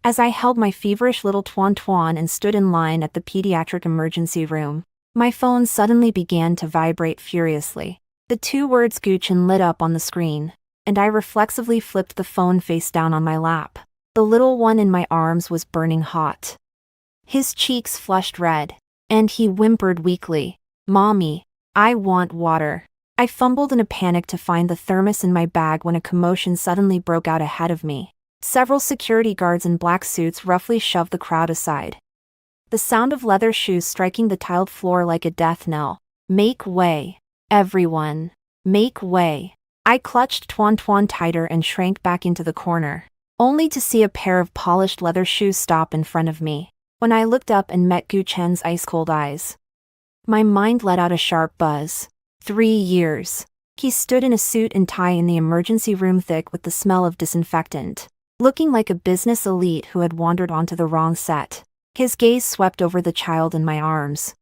As I held my feverish little Tuan and stood in line at the pediatric emergency room, my phone suddenly began to vibrate furiously. The two words Guchin lit up on the screen, and I reflexively flipped the phone face down on my lap. The little one in my arms was burning hot. His cheeks flushed red, and he whimpered weakly, "Mommy, I want water." I fumbled in a panic to find the thermos in my bag when a commotion suddenly broke out ahead of me. Several security guards in black suits roughly shoved the crowd aside. The sound of leather shoes striking the tiled floor like a death knell. "Make way, everyone. Make way." I clutched Tuan tighter and shrank back into the corner, only to see a pair of polished leather shoes stop in front of me. When I looked up and met Gu Chen's ice-cold eyes, my mind let out a sharp buzz. 3 years. He stood in a suit and tie in the emergency room, thick with the smell of disinfectant, looking like a business elite who had wandered onto the wrong set. His gaze swept over the child in my arms,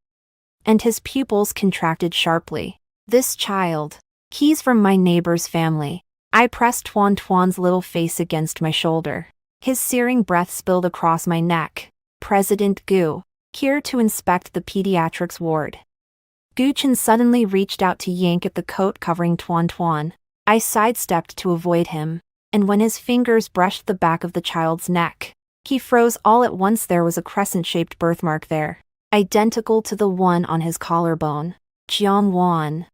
and his pupils contracted sharply. This child. He's from my neighbor's family. I pressed Tuan's little face against my shoulder. His searing breath spilled across my neck. "President Gu, here to inspect the pediatrics ward." Guchin suddenly reached out to yank at the coat covering Tuan. I sidestepped to avoid him, and when his fingers brushed the back of the child's neck, he froze all at once. There was a crescent-shaped birthmark there, identical to the one on his collarbone. "Jiangwan."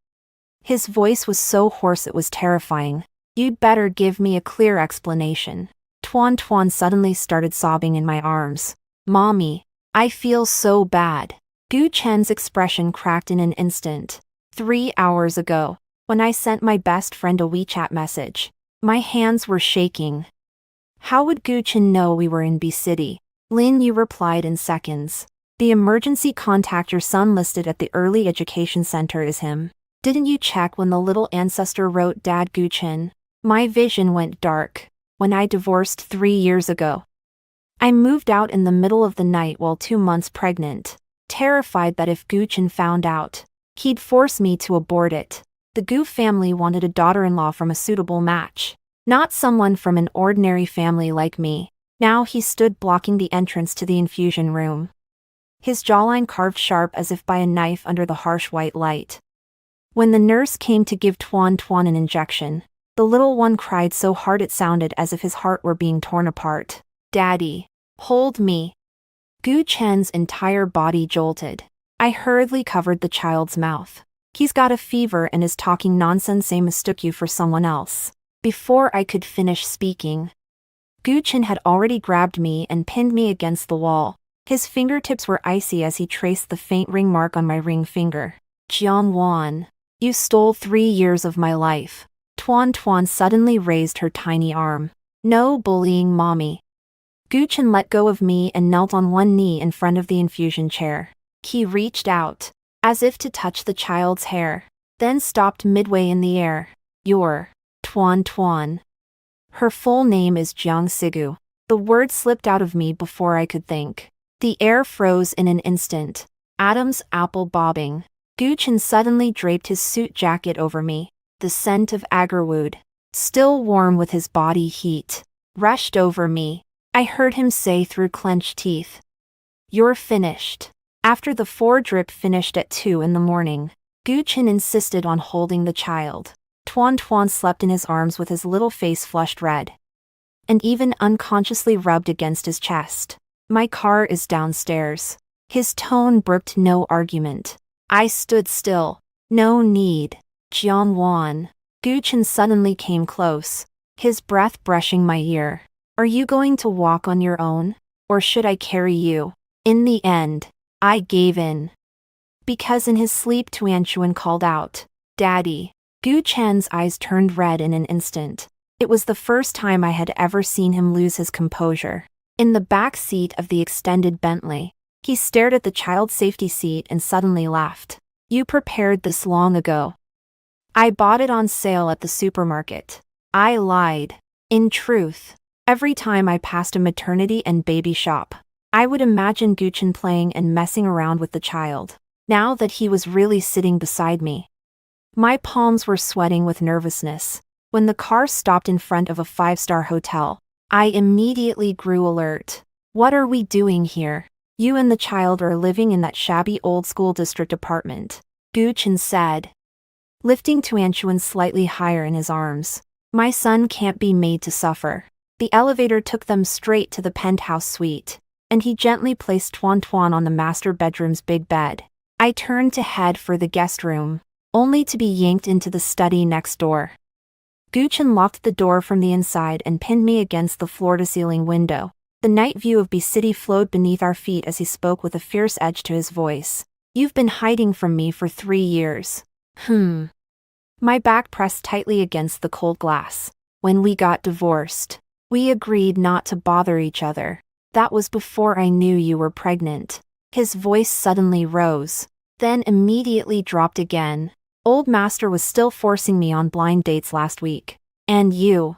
His voice was so hoarse it was terrifying. "You'd better give me a clear explanation." Tuan suddenly started sobbing in my arms. "Mommy, I feel so bad." Gu Chen's expression cracked in an instant. 3 hours ago, when I sent my best friend a WeChat message, my hands were shaking. "How would Gu Chen know we were in B City?" "Lin Yu replied in seconds. "The emergency contact your son listed at the early education center is him. Didn't you check when the little ancestor wrote Dad Gu Chen?" My vision went dark. "When I divorced 3 years ago. I moved out in the middle of the night while 2 months pregnant, terrified that if Gu Chen found out, he'd force me to abort it. The Gu family wanted a daughter-in-law from a suitable match, not someone from an ordinary family like me." Now he stood blocking the entrance to the infusion room, his jawline carved sharp as if by a knife under the harsh white light. When the nurse came to give Tuan an injection, the little one cried so hard it sounded as if his heart were being torn apart. "Daddy, hold me." Gu Chen's entire body jolted. I hurriedly covered the child's mouth. "He's got a fever and is talking nonsense. I mistook you for someone else." Before I could finish speaking, Gu Chen had already grabbed me and pinned me against the wall. His fingertips were icy as he traced the faint ring mark on my ring finger. "Jiangwan, you stole 3 years of my life." Tuan suddenly raised her tiny arm. "No bullying, Mommy." Gu Chen let go of me and knelt on one knee in front of the infusion chair. He reached out, as if to touch the child's hair, then stopped midway in the air. "You're Tuan. Her full name is Jiang Sigu." The word slipped out of me before I could think. The air froze in an instant. Adam's apple bobbing. Gu Chen suddenly draped his suit jacket over me. The scent of agarwood, still warm with his body heat, rushed over me. I heard him say through clenched teeth, "You're finished." After the 4 drip finished at 2 in the morning, Gu Chen insisted on holding the child. Tuan slept in his arms with his little face flushed red, and even unconsciously rubbed against his chest. "My car is downstairs." His tone brooked no argument. I stood still. "No need." "Jiangwan." Gu Chen suddenly came close, his breath brushing my ear. "Are you going to walk on your own, or should I carry you?" In the end, I gave in, because in his sleep Tuan called out, "Daddy." Gu Chen's eyes turned red in an instant. It was the first time I had ever seen him lose his composure. In the back seat of the extended Bentley, he stared at the child's safety seat and suddenly laughed. "You prepared this long ago." "I bought it on sale at the supermarket." I lied. In truth, every time I passed a maternity and baby shop, I would imagine Gu Chen playing and messing around with the child. Now that he was really sitting beside me, my palms were sweating with nervousness. When the car stopped in front of a 5-star hotel, I immediately grew alert. What are we doing here? You and the child are living in that shabby old school district apartment, Guchin said, lifting Tuanchuan slightly higher in his arms. My son can't be made to suffer. The elevator took them straight to the penthouse suite, and he gently placed Tuan Tuan on the master bedroom's big bed. I turned to head for the guest room, only to be yanked into the study next door. Guchin locked the door from the inside and pinned me against the floor-to-ceiling window. The night view of B City flowed beneath our feet as he spoke with a fierce edge to his voice. You've been hiding from me for 3 years. My back pressed tightly against the cold glass. When we got divorced, we agreed not to bother each other. That was before I knew you were pregnant. His voice suddenly rose, then immediately dropped again. Old Master was still forcing me on blind dates last week. And you'd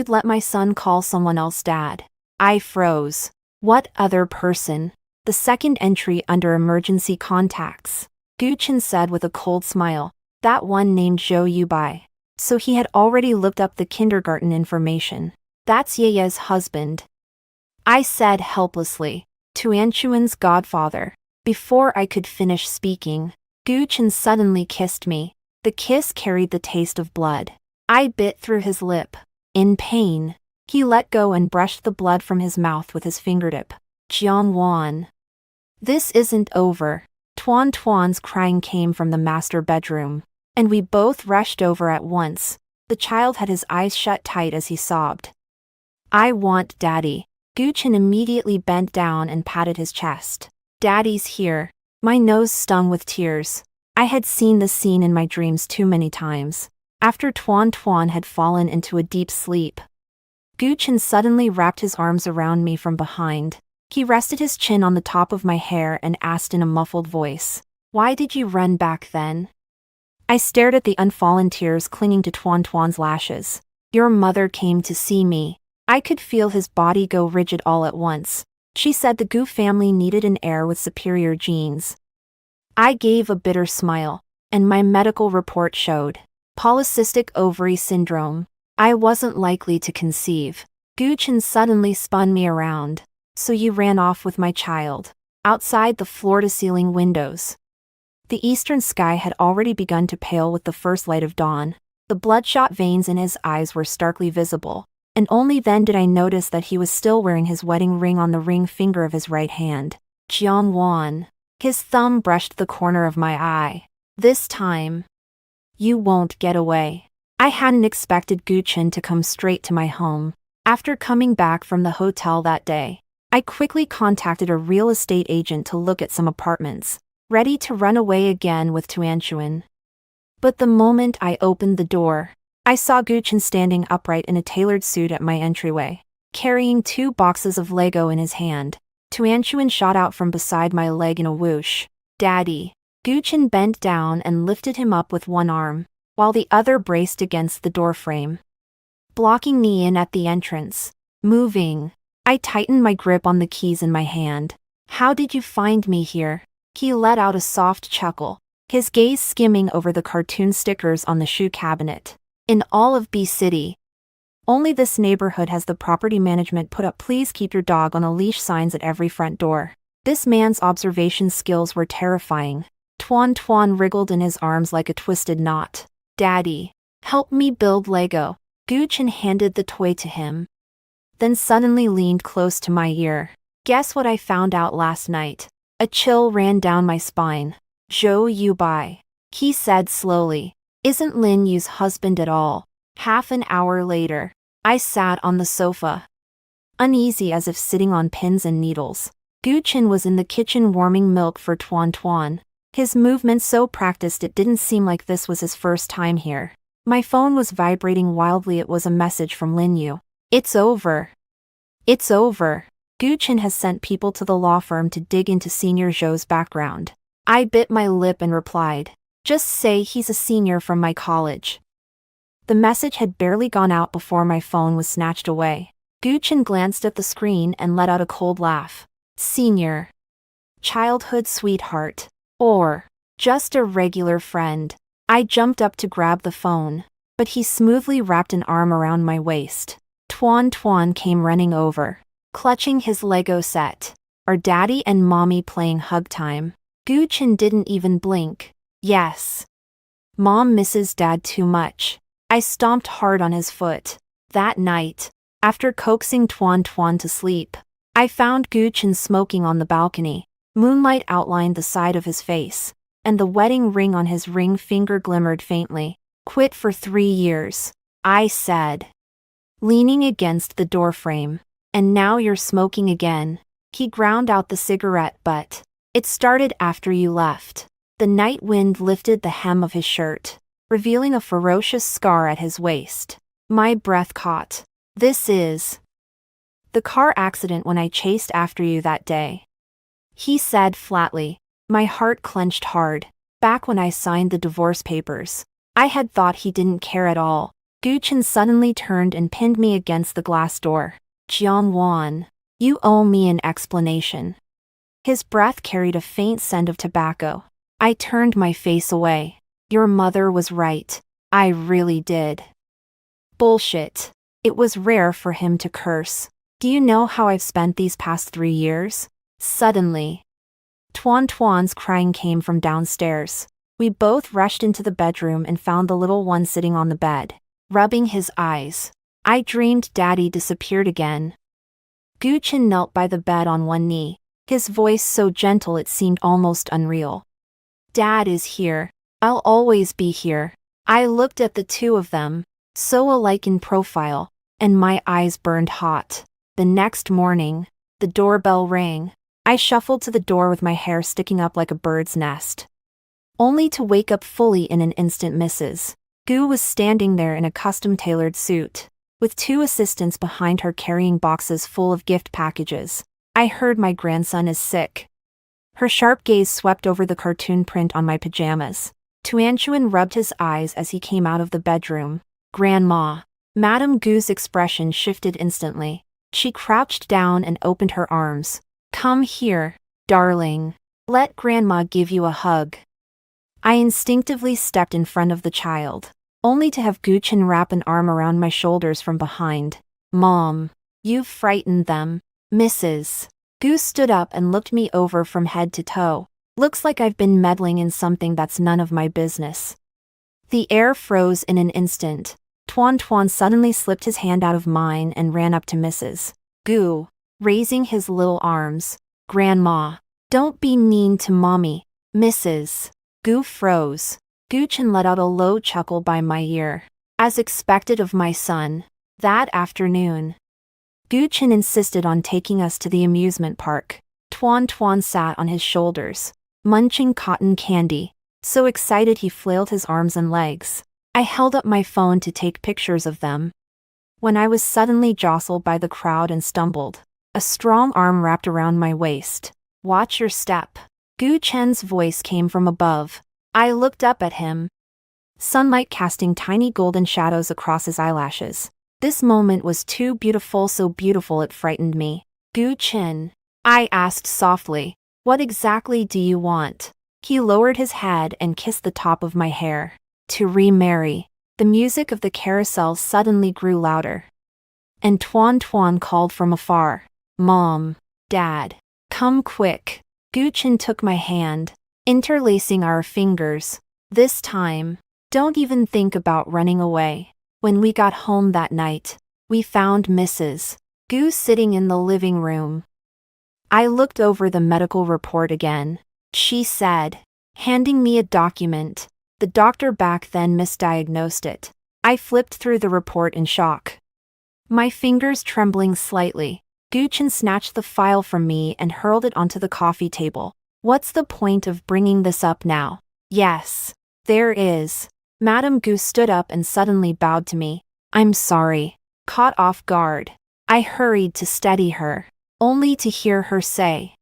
let my son call someone else dad. I froze. What other person? The second entry under emergency contacts, Guchin said with a cold smile. That one named Zhou Yubai. So he had already looked up the kindergarten information. That's Yeye's husband, I said helplessly. Tuanchuan's godfather. Before I could finish speaking, Guchin suddenly kissed me. The kiss carried the taste of blood. I bit through his lip. In pain, he let go and brushed the blood from his mouth with his fingertip. Jiangwan. This isn't over. Tuan Tuan's crying came from the master bedroom, and we both rushed over at once. The child had his eyes shut tight as he sobbed. I want Daddy. Guchin immediately bent down and patted his chest. Daddy's here. My nose stung with tears. I had seen this scene in my dreams too many times. After Tuan Tuan had fallen into a deep sleep, Guchin suddenly wrapped his arms around me from behind. He rested his chin on the top of my hair and asked in a muffled voice, Why did you run back then? I stared at the unfallen tears clinging to Tuan Tuan's lashes. Your mother came to see me. I could feel his body go rigid all at once. She said the Gu family needed an heir with superior genes. I gave a bitter smile, and my medical report showed polycystic ovary syndrome. I wasn't likely to conceive. Guchin suddenly spun me around. So you ran off with my child. Outside the floor-to-ceiling windows, the eastern sky had already begun to pale with the first light of dawn. The bloodshot veins in his eyes were starkly visible, and only then did I notice that he was still wearing his wedding ring on the ring finger of his right hand. Jiangwan. His thumb brushed the corner of my eye. This time, you won't get away. I hadn't expected Guchin to come straight to my home. After coming back from the hotel that day, I quickly contacted a real estate agent to look at some apartments, ready to run away again with Tuanchuan. But the moment I opened the door, I saw Guchin standing upright in a tailored suit at my entryway, carrying 2 boxes of Lego in his hand. Tuanchuan shot out from beside my leg in a whoosh. Daddy. Guchin bent down and lifted him up with one arm, while the other braced against the doorframe, blocking me in at the entrance. Moving. I tightened my grip on the keys in my hand. How did you find me here? He let out a soft chuckle, his gaze skimming over the cartoon stickers on the shoe cabinet. In all of B City, only this neighborhood has the property management put up "Please keep your dog on a leash" signs at every front door. This man's observation skills were terrifying. Tuan Tuan wriggled in his arms like a twisted knot. Daddy, help me build Lego. Guchin handed the toy to him, then suddenly leaned close to my ear. Guess what I found out last night? A chill ran down my spine. Zhou Yubai, he said slowly, isn't Lin Yu's husband at all. Half an hour later, I sat on the sofa, uneasy as if sitting on pins and needles. Guchin was in the kitchen warming milk for Tuan Tuan, his movements so practiced it didn't seem like this was his first time here. My phone was vibrating wildly. It was a message from Lin Yu. It's over. It's over. Guchin has sent people to the law firm to dig into Senior Zhou's background. I bit my lip and replied, just say he's a senior from my college. The message had barely gone out before my phone was snatched away. Guchin glanced at the screen and let out a cold laugh. Senior. Childhood sweetheart. Or just a regular friend. I jumped up to grab the phone, but he smoothly wrapped an arm around my waist. Tuan Tuan came running over, clutching his Lego set. Our daddy and mommy playing hug time. Gu Chen didn't even blink. Yes. Mom misses dad too much. I stomped hard on his foot. That night, after coaxing Tuan Tuan to sleep, I found Gu Chen smoking on the balcony. Moonlight outlined the side of his face, and the wedding ring on his ring finger glimmered faintly. Quit for 3 years, I said, leaning against the doorframe. And now you're smoking again. He ground out the cigarette butt. It started after you left. The night wind lifted the hem of his shirt, revealing a ferocious scar at his waist. My breath caught. This is the car accident when I chased after you that day, he said flatly. My heart clenched hard. Back when I signed the divorce papers, I had thought he didn't care at all. Gu Chen suddenly turned and pinned me against the glass door. Jian Wan, you owe me an explanation. His breath carried a faint scent of tobacco. I turned my face away. Your mother was right. I really did. Bullshit. It was rare for him to curse. Do you know how I've spent these past 3 years? Suddenly, Tuan Tuan's crying came from downstairs. We both rushed into the bedroom and found the little one sitting on the bed, rubbing his eyes. I dreamed Daddy disappeared again. Gu Chen knelt by the bed on one knee, his voice so gentle it seemed almost unreal. Dad is here. I'll always be here. I looked at the two of them, so alike in profile, and my eyes burned hot. The next morning, the doorbell rang. I shuffled to the door with my hair sticking up like a bird's nest, only to wake up fully in an instant. Mrs. Gu was standing there in a custom-tailored suit, with 2 assistants behind her carrying boxes full of gift packages. I heard my grandson is sick. Her sharp gaze swept over the cartoon print on my pajamas. Tuanchuan rubbed his eyes as he came out of the bedroom. Grandma. Madame Gu's expression shifted instantly. She crouched down and opened her arms. Come here, darling. Let Grandma give you a hug. I instinctively stepped in front of the child, only to have Gu Chen wrap an arm around my shoulders from behind. Mom, you've frightened them. Mrs. Gu stood up and looked me over from head to toe. Looks like I've been meddling in something that's none of my business. The air froze in an instant. Tuan Tuan suddenly slipped his hand out of mine and ran up to Mrs. Gu, raising his little arms. Grandma, don't be mean to Mommy. Mrs. Gu froze. Gu Chen let out a low chuckle by my ear. As expected of my son, that afternoon, Gu Chen insisted on taking us to the amusement park. Tuan Tuan sat on his shoulders, munching cotton candy, so excited he flailed his arms and legs. I held up my phone to take pictures of them, when I was suddenly jostled by the crowd and stumbled. A strong arm wrapped around my waist. Watch your step. Gu Chen's voice came from above. I looked up at him, sunlight casting tiny golden shadows across his eyelashes. This moment was too beautiful, so beautiful it frightened me. Gu Chen, I asked softly, what exactly do you want? He lowered his head and kissed the top of my hair. To remarry. The music of the carousel suddenly grew louder, and Tuan Tuan called from afar. Mom, Dad, come quick. Gu Chen took my hand, interlacing our fingers. This time, don't even think about running away. When we got home that night, we found Mrs. Gu sitting in the living room. I looked over the medical report again. She said, handing me a document. The doctor back then misdiagnosed it. I flipped through the report in shock, my fingers trembling slightly. Gu Chen snatched the file from me and hurled it onto the coffee table. What's the point of bringing this up now? Yes, there is. Madame Gu stood up and suddenly bowed to me. I'm sorry. Caught off guard, I hurried to steady her, only to hear her say,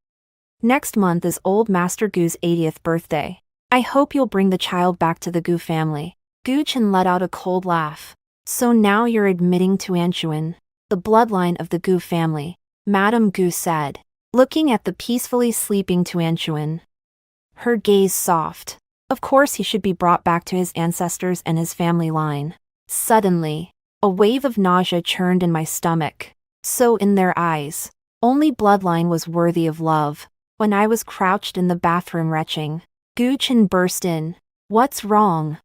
next month is old Master Gu's 80th birthday. I hope you'll bring the child back to the Gu family. Gu Chen let out a cold laugh. So now you're admitting to Tuanchuan, the bloodline of the Gu family, Madame Gu said, looking at the peacefully sleeping Tuanchuan, her gaze soft. Of course he should be brought back to his ancestors and his family line. Suddenly, A wave of nausea churned in my stomach. So in their eyes, only bloodline was worthy of love. When I was crouched in the bathroom retching, Guchin burst in. "What's wrong?"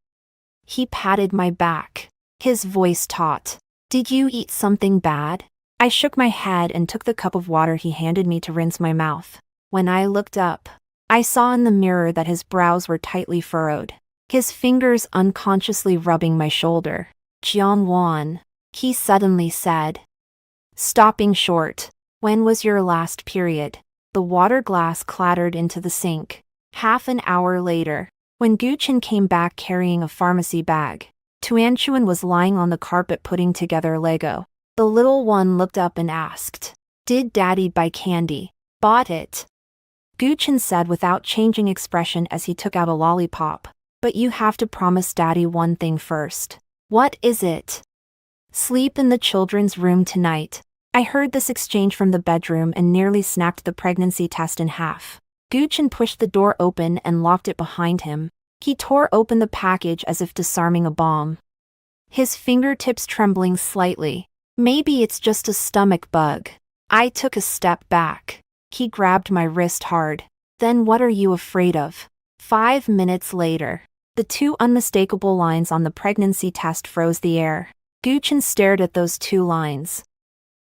He patted my back. His voice taut. "Did you eat something bad?" I shook my head and took the cup of water he handed me to rinse my mouth. When I looked up, I saw in the mirror that his brows were tightly furrowed, his fingers unconsciously rubbing my shoulder. "Jiangwan," he suddenly said, stopping short. "When was your last period?" The water glass clattered into the sink. Half an hour later, when Guchin came back carrying a pharmacy bag, Tuanchuan was lying on the carpet putting together Lego. The little one looked up and asked, "Did Daddy buy candy?" "Bought it," Guchin said without changing expression as he took out a lollipop. "But you have to promise Daddy one thing first." "What is it?" "Sleep in the children's room tonight." I heard this exchange from the bedroom and nearly snapped the pregnancy test in half. Guchin pushed the door open and locked it behind him. He tore open the package as if disarming a bomb, his fingertips trembling slightly. "Maybe it's just a stomach bug." I took a step back. He grabbed my wrist hard. "Then what are you afraid of?" 5 minutes later, the two unmistakable lines on the pregnancy test froze the air. Guchin stared at those two lines,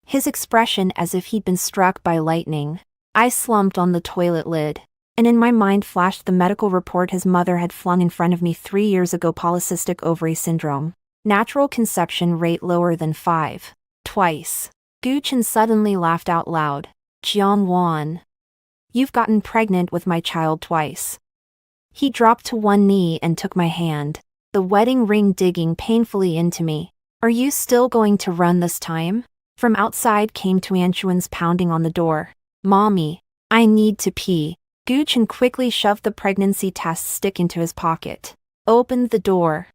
his expression as if he'd been struck by lightning. I slumped on the toilet lid, and in my mind flashed the medical report his mother had flung in front of me 3 years ago: polycystic ovary syndrome. Natural conception rate lower than 5. Twice. Guchin suddenly laughed out loud. "Jiangwan, you've gotten pregnant with my child twice." He dropped to one knee and took my hand, the wedding ring digging painfully into me. "Are you still going to run this time?" From outside came Tuanchuan's pounding on the door. "Mommy, I need to pee." Guchin quickly shoved the pregnancy test stick into his pocket, opened the door,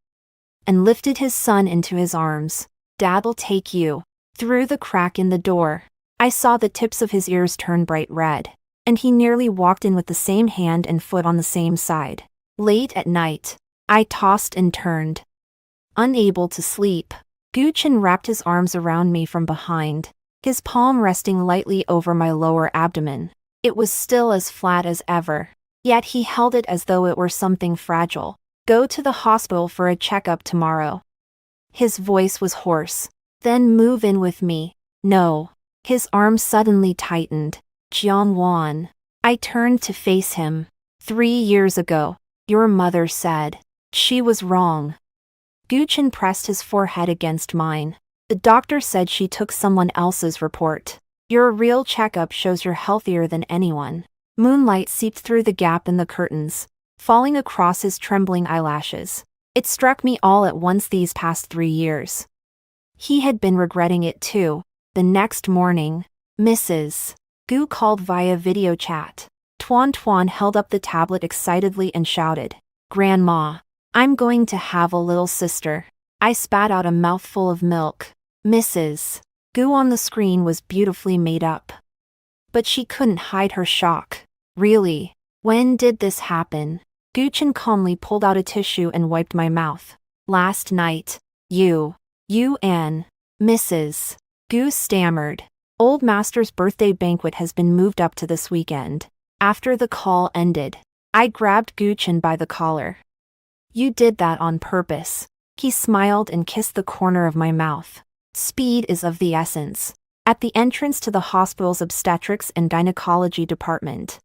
and lifted his son into his arms. "Dad'll take you." Through the crack in the door, I saw the tips of his ears turn bright red, and he nearly walked in with the same hand and foot on the same side. Late at night, I tossed and turned, unable to sleep. Guchin wrapped his arms around me from behind, his palm resting lightly over my lower abdomen. It was still as flat as ever, yet he held it as though it were something fragile. "Go to the hospital for a checkup tomorrow." His voice was hoarse. "Then move in with me." "No." His arms suddenly tightened. "Jiangwan." I turned to face him. 3 years ago, your mother said she was wrong." Guchin pressed his forehead against mine. "The doctor said she took someone else's report. Your real checkup shows you're healthier than anyone." Moonlight seeped through the gap in the curtains, falling across his trembling eyelashes. It struck me all at once these past 3 years. He had been regretting it too. The next morning, Mrs. Gu called via video chat. Tuan held up the tablet excitedly and shouted, "Grandma, I'm going to have a little sister." I spat out a mouthful of milk. Mrs. Gu on the screen was beautifully made up, but she couldn't hide her shock. "Really? When did this happen?" Guchin calmly pulled out a tissue and wiped my mouth. "Last night." You and Mrs. Gu stammered. "Old Master's birthday banquet has been moved up to this weekend." After the call ended, I grabbed Guchin by the collar. "You did that on purpose." He smiled and kissed the corner of my mouth. "Speed is of the essence." At the entrance to the hospital's obstetrics and gynecology department,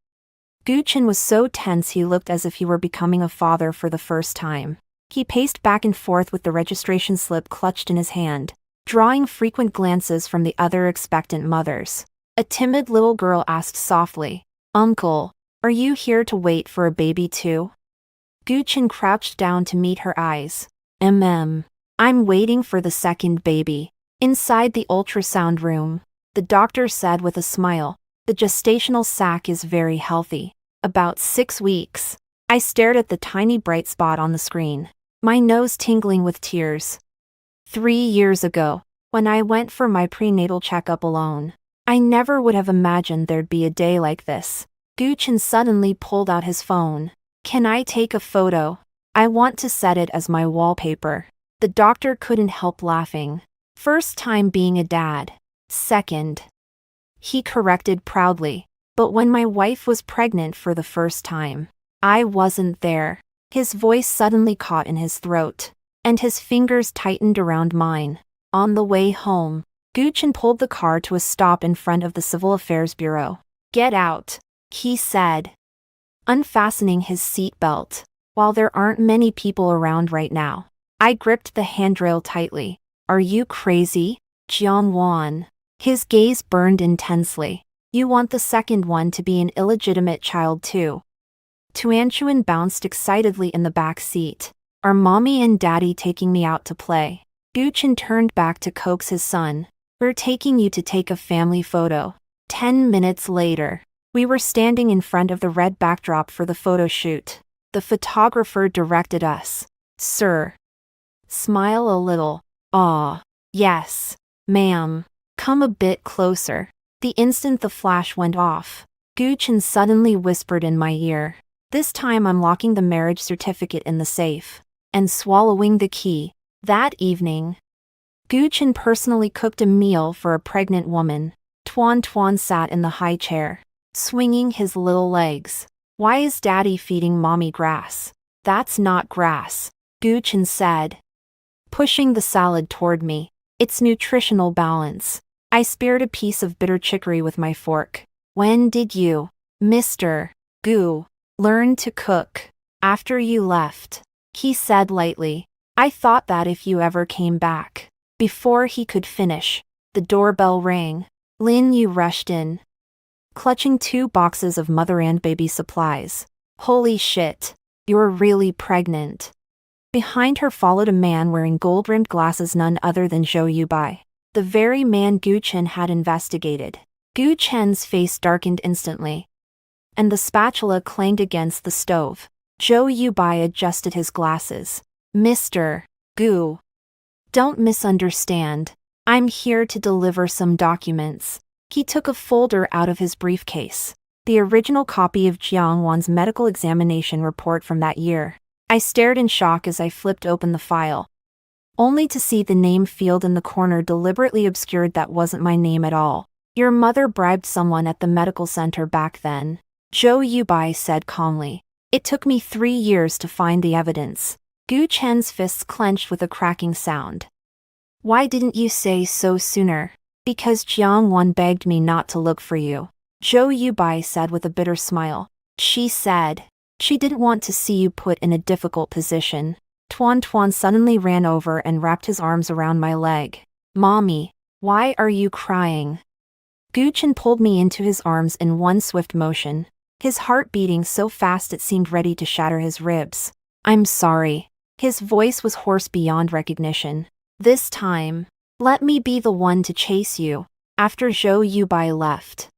Guchin was so tense he looked as if he were becoming a father for the first time. He paced back and forth with the registration slip clutched in his hand, drawing frequent glances from the other expectant mothers. A timid little girl asked softly, "Uncle, are you here to wait for a baby too?" Guchin crouched down to meet her eyes. I'm waiting for the second baby." Inside the ultrasound room, the doctor said with a smile, "The gestational sac is very healthy. About 6 weeks." I stared at the tiny bright spot on the screen, my nose tingling with tears. 3 years ago, when I went for my prenatal checkup alone, I never would have imagined there'd be a day like this. Guchin suddenly pulled out his phone. "Can I take a photo? I want to set it as my wallpaper." The doctor couldn't help laughing. First time being a dad. Second. He corrected proudly. But when my wife was pregnant for the first time, I wasn't there. His voice suddenly caught in his throat, and his fingers tightened around mine. On the way home, Guchin pulled the car to a stop in front of the Civil Affairs Bureau. Get out, he said, unfastening his seatbelt. While there aren't many people around right now, I gripped the handrail tightly. Are you crazy, Jiangwan? His gaze burned intensely. You want the second one to be an illegitimate child too. Tuanchuan bounced excitedly in the back seat. Are mommy and daddy taking me out to play? Guchin turned back to coax his son. We're taking you to take a family photo. 10 minutes later, we were standing in front of the red backdrop for the photo shoot. The photographer directed us. Sir. Smile a little. Ah. Yes, ma'am. Come a bit closer. The instant the flash went off, Guchin suddenly whispered in my ear. This time I'm locking the marriage certificate in the safe and swallowing the key. That evening, Guchin personally cooked a meal for a pregnant woman. Tuan sat in the high chair, swinging his little legs. Why is daddy feeding mommy grass? That's not grass, Guchin said, pushing the salad toward me. It's nutritional balance. I speared a piece of bitter chicory with my fork. When did you, Mr. Gu, learn to cook? After you left, he said lightly. I thought that if you ever came back. Before he could finish, the doorbell rang. Lin Yu rushed in, clutching 2 boxes of mother and baby supplies. Holy shit, you're really pregnant. Behind her followed a man wearing gold-rimmed glasses, none other than Zhou Yubai, the very man Guchin had investigated. Guchen's face darkened instantly, and the spatula clanged against the stove. Zhou Yubai adjusted his glasses. Mr. Gu, don't misunderstand. I'm here to deliver some documents. He took a folder out of his briefcase, the original copy of Jiangwan's medical examination report from that year. I stared in shock as I flipped open the file, only to see the name field in the corner deliberately obscured. That wasn't my name at all. Your mother bribed someone at the medical center back then, Zhou Yubai said calmly. It took me 3 years to find the evidence. Gu Chen's fists clenched with a cracking sound. Why didn't you say so sooner? Because Jiangwan begged me not to look for you, Zhou Yubai said with a bitter smile. She said she didn't want to see you put in a difficult position. Tuan suddenly ran over and wrapped his arms around my leg. Mommy, why are you crying? Guchin pulled me into his arms in one swift motion, his heart beating so fast it seemed ready to shatter his ribs. I'm sorry. His voice was hoarse beyond recognition. This time, let me be the one to chase you. After Zhou Yubai left,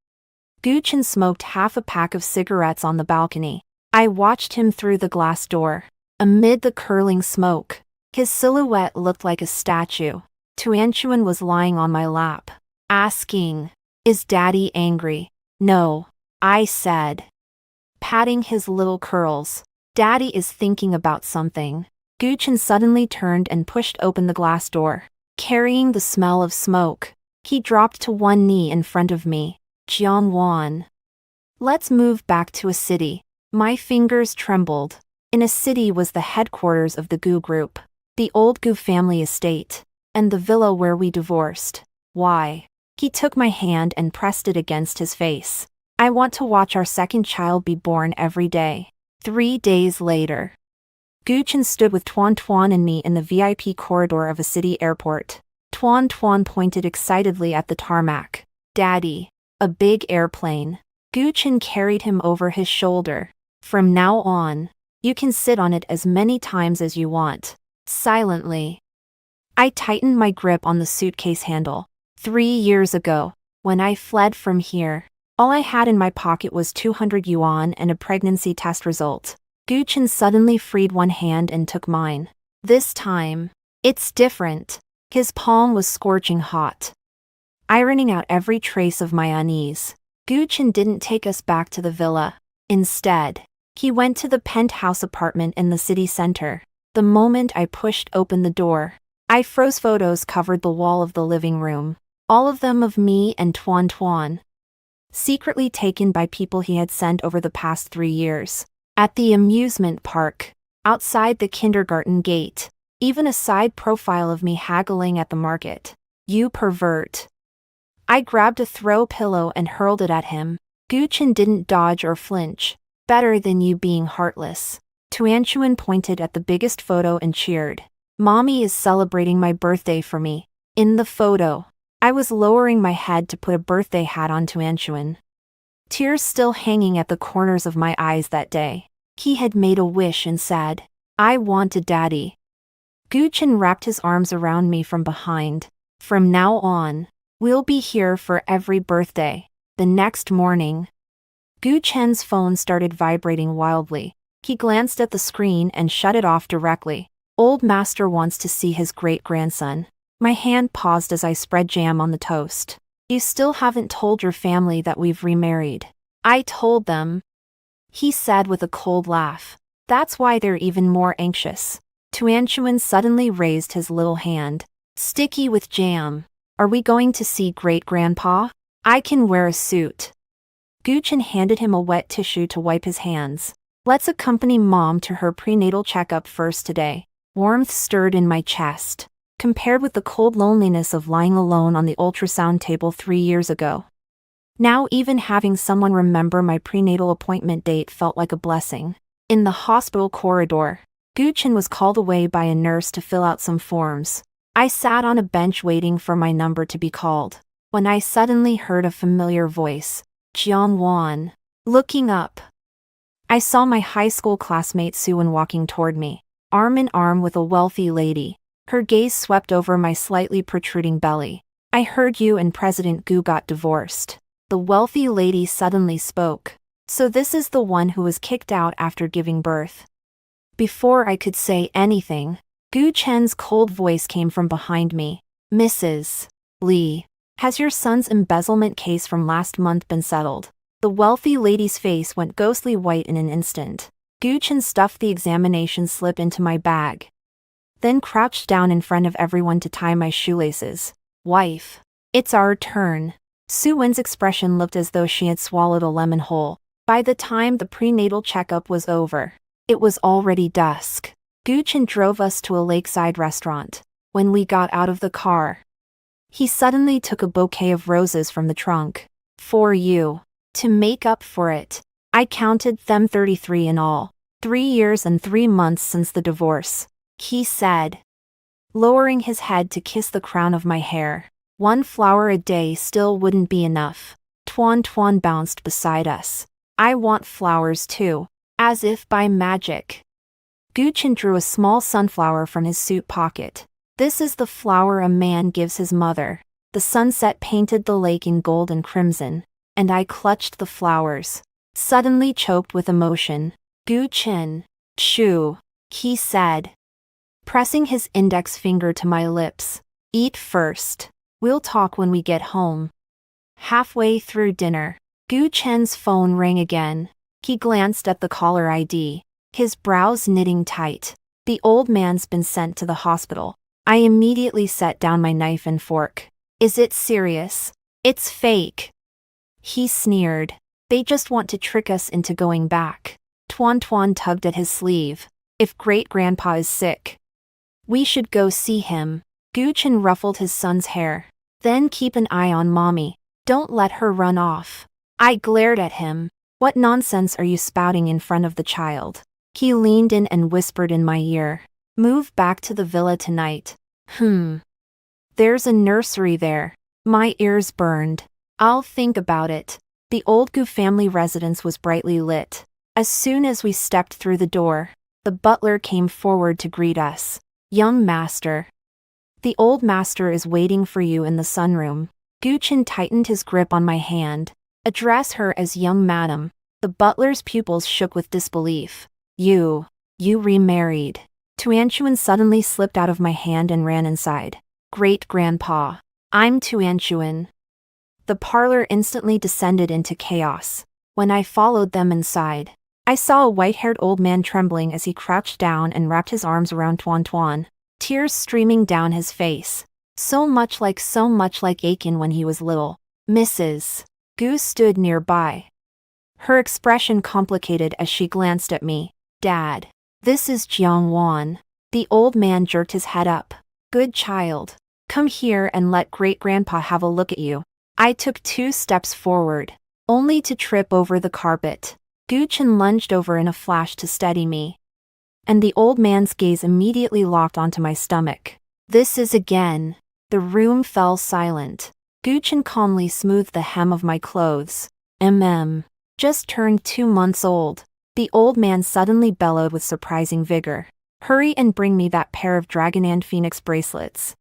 Guchin smoked half a pack of cigarettes on the balcony. I watched him through the glass door. Amid the curling smoke, his silhouette looked like a statue. Tuanchuan was lying on my lap, asking, Is daddy angry? No, I said, patting his little curls. Daddy is thinking about something. Guchin suddenly turned and pushed open the glass door, carrying the smell of smoke. He dropped to one knee in front of me. Jiangwan, let's move back to a city. My fingers trembled. In a city was the headquarters of the Gu Group, the old Gu family estate, and the villa where we divorced. Why? He took my hand and pressed it against his face. I want to watch our second child be born every day. 3 days later, Guchin stood with Tuan and me in the VIP corridor of a city airport. Tuan pointed excitedly at the tarmac. Daddy, a big airplane. Guchin carried him over his shoulder. From now on, you can sit on it as many times as you want. Silently, I tightened my grip on the suitcase handle. 3 years ago, when I fled from here, all I had in my pocket was 200 yuan and a pregnancy test result. Guchin suddenly freed one hand and took mine. This time, it's different. His palm was scorching hot, ironing out every trace of my unease. Guchin didn't take us back to the villa. Instead, he went to the penthouse apartment in the city center. The moment I pushed open the door, I froze. Photos covered the wall of the living room, all of them of me and Tuan Tuan, secretly taken by people he had sent over the past 3 years. At the amusement park, outside the kindergarten gate, even a side profile of me haggling at the market. You pervert. I grabbed a throw pillow and hurled it at him. Guchen didn't dodge or flinch. Better than you being heartless. Tuanchuan pointed at the biggest photo and cheered. Mommy is celebrating my birthday for me. In the photo, I was lowering my head to put a birthday hat on Tuanchuan. Tears still hanging at the corners of my eyes that day. He had made a wish and said, I want a daddy. Guchen wrapped his arms around me from behind. From now on, we'll be here for every birthday. The next morning, Guchen's phone started vibrating wildly. He glanced at the screen and shut it off directly. Old master wants to see his great-grandson. My hand paused as I spread jam on the toast. You still haven't told your family that we've remarried. I told them, he said with a cold laugh. That's why they're even more anxious. Tuanchuan suddenly raised his little hand, sticky with jam. Are we going to see great-grandpa? I can wear a suit. Guchen handed him a wet tissue to wipe his hands. Let's accompany Mom to her prenatal checkup first today. Warmth stirred in my chest, compared with the cold loneliness of lying alone on the ultrasound table 3 years ago. Now even having someone remember my prenatal appointment date felt like a blessing. In the hospital corridor, Guchen was called away by a nurse to fill out some forms. I sat on a bench waiting for my number to be called, when I suddenly heard a familiar voice, Jian Wan. Looking up, I saw my high school classmate Suan walking toward me, arm in arm with a wealthy lady. Her gaze swept over my slightly protruding belly. I heard you and President Gu got divorced. The wealthy lady suddenly spoke. So this is the one who was kicked out after giving birth. Before I could say anything, Gu Chen's cold voice came from behind me. Mrs. Li, has your son's embezzlement case from last month been settled? The wealthy lady's face went ghostly white in an instant. Gu Chen stuffed the examination slip into my bag, then crouched down in front of everyone to tie my shoelaces. Wife, it's our turn. Su Wen's expression looked as though she had swallowed a lemon whole. By the time the prenatal checkup was over, it was already dusk. Guchen drove us to a lakeside restaurant. When we got out of the car, he suddenly took a bouquet of roses from the trunk. For you. To make up for it, I counted them 33 in all. 3 years and 3 months since the divorce, he said, lowering his head to kiss the crown of my hair. 1 flower a day still wouldn't be enough. Tuan Tuan bounced beside us. I want flowers too. As if by magic. Guchen drew a small sunflower from his suit pocket. This is the flower a man gives his mother. The sunset painted the lake in gold and crimson, and I clutched the flowers, suddenly choked with emotion. Guchen, chew, he said, pressing his index finger to my lips. Eat first. We'll talk when we get home. Halfway through dinner, Guchen's phone rang again. He glanced at the caller ID, his brows knitting tight. The old man's been sent to the hospital. I immediately set down my knife and fork. Is it serious? It's fake. He sneered. They just want to trick us into going back. Tuan Tuan tugged at his sleeve. If great-grandpa is sick, we should go see him. Guchen ruffled his son's hair. Then keep an eye on Mommy. Don't let her run off. I glared at him. What nonsense are you spouting in front of the child? He leaned in and whispered in my ear. Move back to the villa tonight. There's a nursery there. My ears burned. I'll think about it. The old Gu family residence was brightly lit. As soon as we stepped through the door, the butler came forward to greet us. Young master. The old master is waiting for you in the sunroom. Guchen tightened his grip on my hand. Address her as young madam. The butler's pupils shook with disbelief. You remarried. Tuanchuan suddenly slipped out of my hand and ran inside. Great-grandpa. I'm Tuanchuan. The parlor instantly descended into chaos. When I followed them inside, I saw a white-haired old man trembling as he crouched down and wrapped his arms around Tuan Tuan. tears streaming down his face. So much like Aiken when he was little. Mrs. Gu stood nearby. Her expression complicated as she glanced at me. Dad. This is Jiang Wan. The old man jerked his head up. Good child. Come here and let great-grandpa have a look at you. I took 2 steps forward, only to trip over the carpet. Gu Chen lunged over in a flash to steady me. And the old man's gaze immediately locked onto my stomach. This is again. The room fell silent. Gu Chen calmly smoothed the hem of my clothes. Just turned 2 months old. The old man suddenly bellowed with surprising vigor. Hurry and bring me that pair of Dragon and Phoenix bracelets.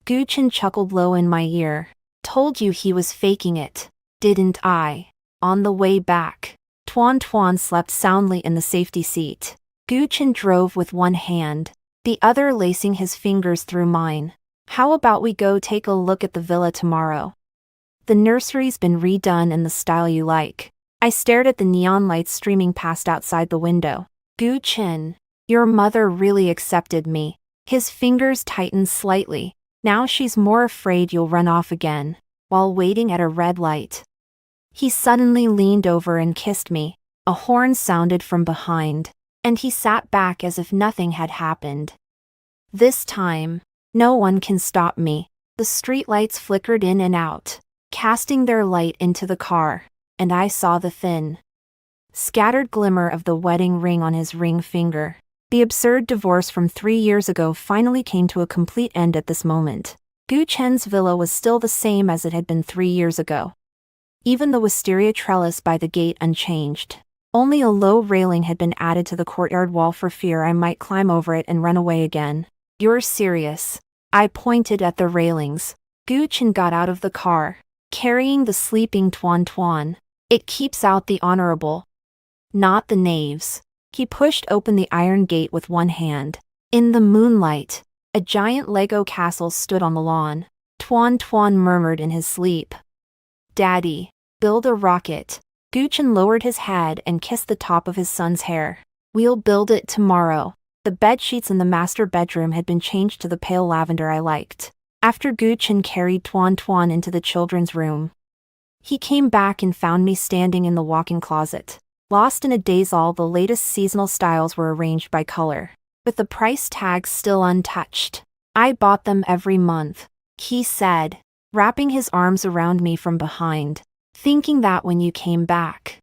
Gu Chen chuckled low in my ear. Told you he was faking it, didn't I? On the way back, Tuan slept soundly in the safety seat. Gu Chen drove with one hand, the other lacing his fingers through mine. How about we go take a look at the villa tomorrow? The nursery's been redone in the style you like. I stared at the neon lights streaming past outside the window. Gu Chen, your mother really accepted me. His fingers tightened slightly. Now she's more afraid you'll run off again, while waiting at a red light. He suddenly leaned over and kissed me. A horn sounded from behind, and he sat back as if nothing had happened. This time, no one can stop me. The streetlights flickered in and out, casting their light into the car, and I saw the thin, scattered glimmer of the wedding ring on his ring finger. The absurd divorce from 3 years ago finally came to a complete end at this moment. Gu Chen's villa was still the same as it had been 3 years ago. Even the wisteria trellis by the gate unchanged. Only a low railing had been added to the courtyard wall for fear I might climb over it and run away again. You're serious? I pointed at the railings. Gu Chen got out of the car, carrying the sleeping Tuan. It keeps out the honorable, not the knaves. He pushed open the iron gate with one hand. In the moonlight, a giant Lego castle stood on the lawn. Tuan murmured in his sleep. Daddy, build a rocket. Gu Chen lowered his head and kissed the top of his son's hair. We'll build it tomorrow. The bed sheets in the master bedroom had been changed to the pale lavender I liked. After Gu Chen carried Tuan into the children's room, he came back and found me standing in the walk-in closet. Lost in a daze, all the latest seasonal styles were arranged by color, with the price tags still untouched. I bought them every month, he said, wrapping his arms around me from behind, thinking that when you came back,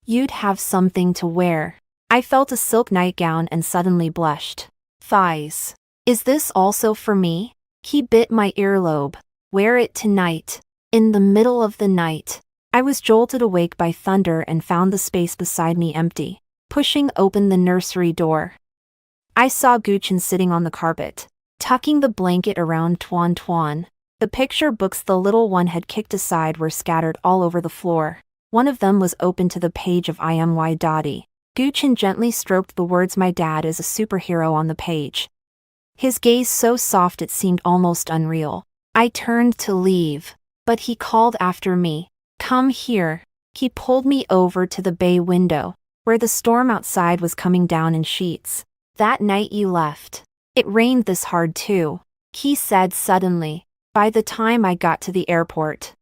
you'd have something to wear. I felt a silk nightgown and suddenly blushed. Thighs. Is this also for me? He bit my earlobe. Wear it tonight. In the middle of the night, I was jolted awake by thunder and found the space beside me empty. Pushing open the nursery door, I saw Gu Chen sitting on the carpet, tucking the blanket around Tuan. The picture books the little one had kicked aside were scattered all over the floor. One of them was open to the page of I Am Why Dottie. Gu Chen gently stroked the words "My dad is a superhero" on the page. His gaze so soft it seemed almost unreal. I turned to leave, but he called after me. Come here. He pulled me over to the bay window, where the storm outside was coming down in sheets. That night you left, it rained this hard too, he said suddenly. By the time I got to the airport,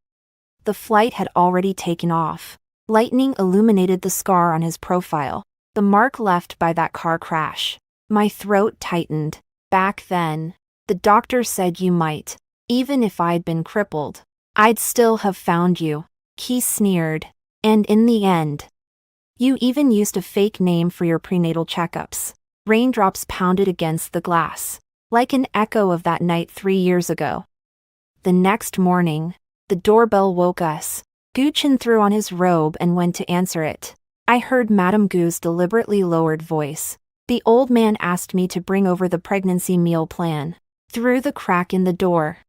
the flight had already taken off. Lightning illuminated the scar on his profile, the mark left by that car crash. My throat tightened. Back then, the doctor said you might, even if I'd been crippled, I'd still have found you. He sneered. And in the end, you even used a fake name for your prenatal checkups. Raindrops pounded against the glass, like an echo of that night 3 years ago. The next morning, the doorbell woke us. Gu Chen threw on his robe and went to answer it. I heard Madame Gu's deliberately lowered voice. The old man asked me to bring over the pregnancy meal plan. Through the crack in the door,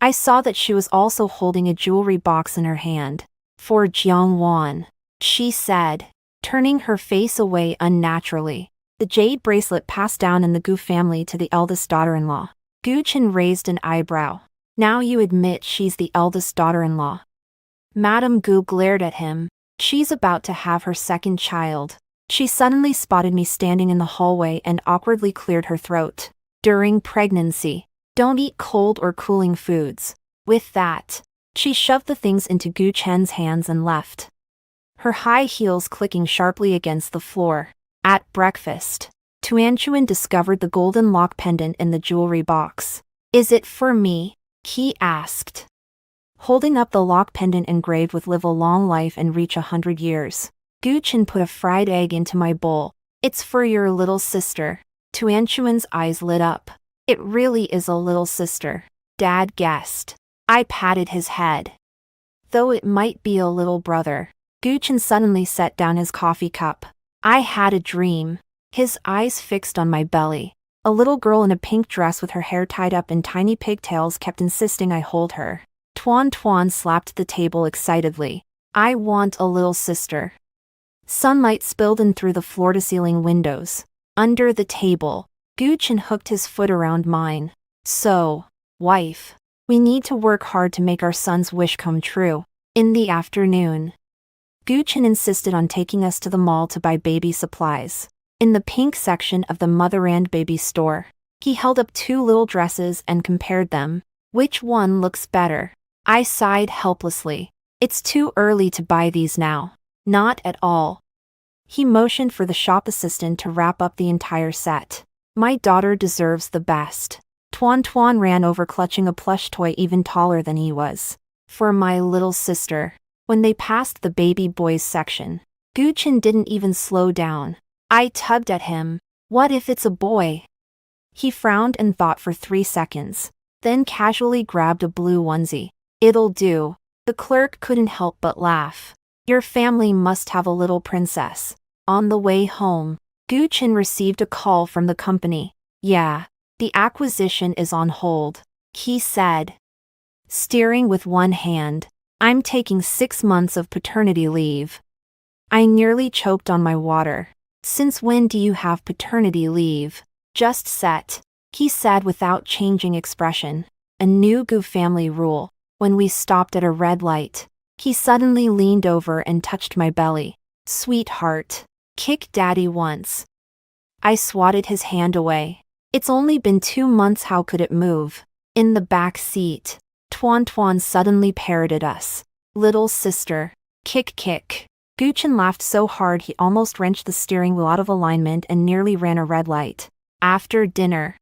I saw that she was also holding a jewelry box in her hand. For Jiang Wan, she said, turning her face away unnaturally. The jade bracelet passed down in the Gu family to the eldest daughter-in-law. Gu Chen raised an eyebrow. Now you admit she's the eldest daughter-in-law. Madame Gu glared at him. She's about to have her second child. She suddenly spotted me standing in the hallway and awkwardly cleared her throat. during pregnancy. Don't eat cold or cooling foods. With that, she shoved the things into Gu Chen's hands and left, her high heels clicking sharply against the floor. At breakfast, Tuanchuan discovered the golden lock pendant in the jewelry box. Is it for me? He asked, holding up the lock pendant engraved with live a long life and reach 100 years. Gu Chen put a fried egg into my bowl. It's for your little sister. Tuanchuan's eyes lit up. It really is a little sister, Dad guessed. I patted his head. Though it might be a little brother. Gu Chen suddenly set down his coffee cup. I had a dream. His eyes fixed on my belly. A little girl in a pink dress with her hair tied up in tiny pigtails kept insisting I hold her. Tuan slapped the table excitedly. I want a little sister. Sunlight spilled in through the floor-to-ceiling windows. Under the table, Gu Chen hooked his foot around mine. So, wife, we need to work hard to make our son's wish come true. In the afternoon, Gu Chen insisted on taking us to the mall to buy baby supplies. In the pink section of the mother and baby store, he held up 2 little dresses and compared them. Which one looks better? I sighed helplessly. It's too early to buy these now. Not at all. He motioned for the shop assistant to wrap up the entire set. My daughter deserves the best. Tuan ran over clutching a plush toy even taller than he was. For my little sister. When they passed the baby boys section, Gu Chen didn't even slow down. I tugged at him. What if it's a boy? He frowned and thought for 3 seconds, then casually grabbed a blue onesie. It'll do. The clerk couldn't help but laugh. Your family must have a little princess. On the way home, Gu Chen received a call from the company. Yeah, the acquisition is on hold, he said, steering with one hand. I'm taking 6 months of paternity leave. I nearly choked on my water. Since when do you have paternity leave? Just set, he said without changing expression. A new Gu family rule. When we stopped at a red light, he suddenly leaned over and touched my belly. Sweetheart, kick daddy once. I swatted his hand away. It's only been 2 months, how could it move? In the back seat, Tuan suddenly parroted us. Little sister, kick kick. Gu Chen laughed so hard he almost wrenched the steering wheel out of alignment and nearly ran a red light. After dinner,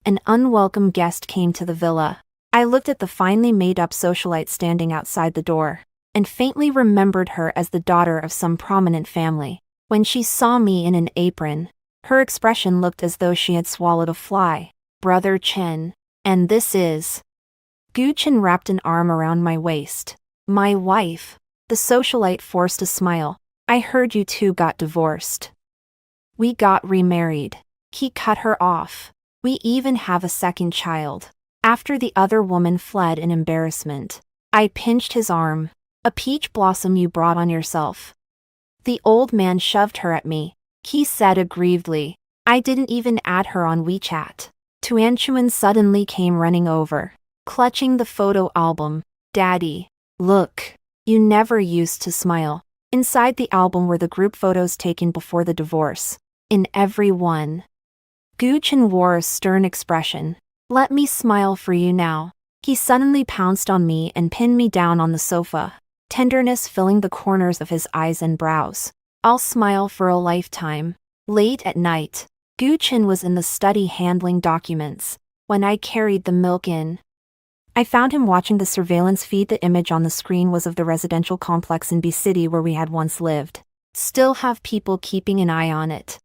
an unwelcome guest came to the villa. I looked at the finely made-up socialite standing outside the door, and faintly remembered her as the daughter of some prominent family. When she saw me in an apron, her expression looked as though she had swallowed a fly. Brother Chen, and this is... Gu Chen wrapped an arm around my waist. My wife. The socialite forced a smile. I heard you two got divorced. We got remarried. He cut her off. We even have a second child. After the other woman fled in embarrassment, I pinched his arm. A peach blossom you brought on yourself. The old man shoved her at me. He said aggrievedly. I didn't even add her on WeChat. Tuanchuan suddenly came running over, clutching the photo album. Daddy, look. You never used to smile. Inside the album were the group photos taken before the divorce. In every one, Gu Chen wore a stern expression. Let me smile for you now. He suddenly pounced on me and pinned me down on the sofa, tenderness filling the corners of his eyes and brows. I'll smile for a lifetime. Late at night, Gu Chen was in the study handling documents. When I carried the milk in, I found him watching the surveillance feed. The image on the screen was of the residential complex in B City where we had once lived. Still have people keeping an eye on it.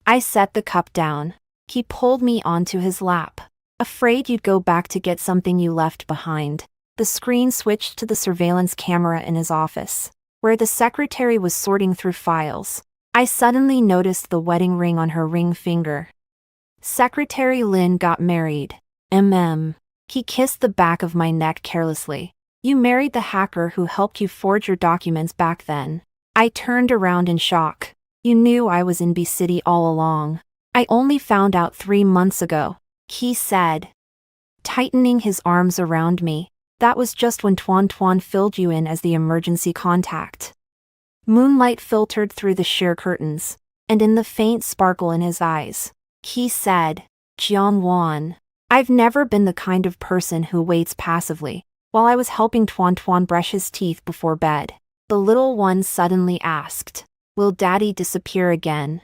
I set the cup down. He pulled me onto his lap. Afraid you'd go back to get something you left behind. The screen switched to the surveillance camera in his office, where the secretary was sorting through files. I suddenly noticed the wedding ring on her ring finger. Secretary Lin got married. He kissed the back of my neck carelessly. You married the hacker who helped you forge your documents back then. I turned around in shock. You knew I was in B City all along. I only found out 3 months ago, he said, tightening his arms around me. That was just when Tuan filled you in as the emergency contact. Moonlight filtered through the sheer curtains, and in the faint sparkle in his eyes, he said, Jiangwan. I've never been the kind of person who waits passively. While I was helping Tuan brush his teeth before bed, the little one suddenly asked, "Will Daddy disappear again?"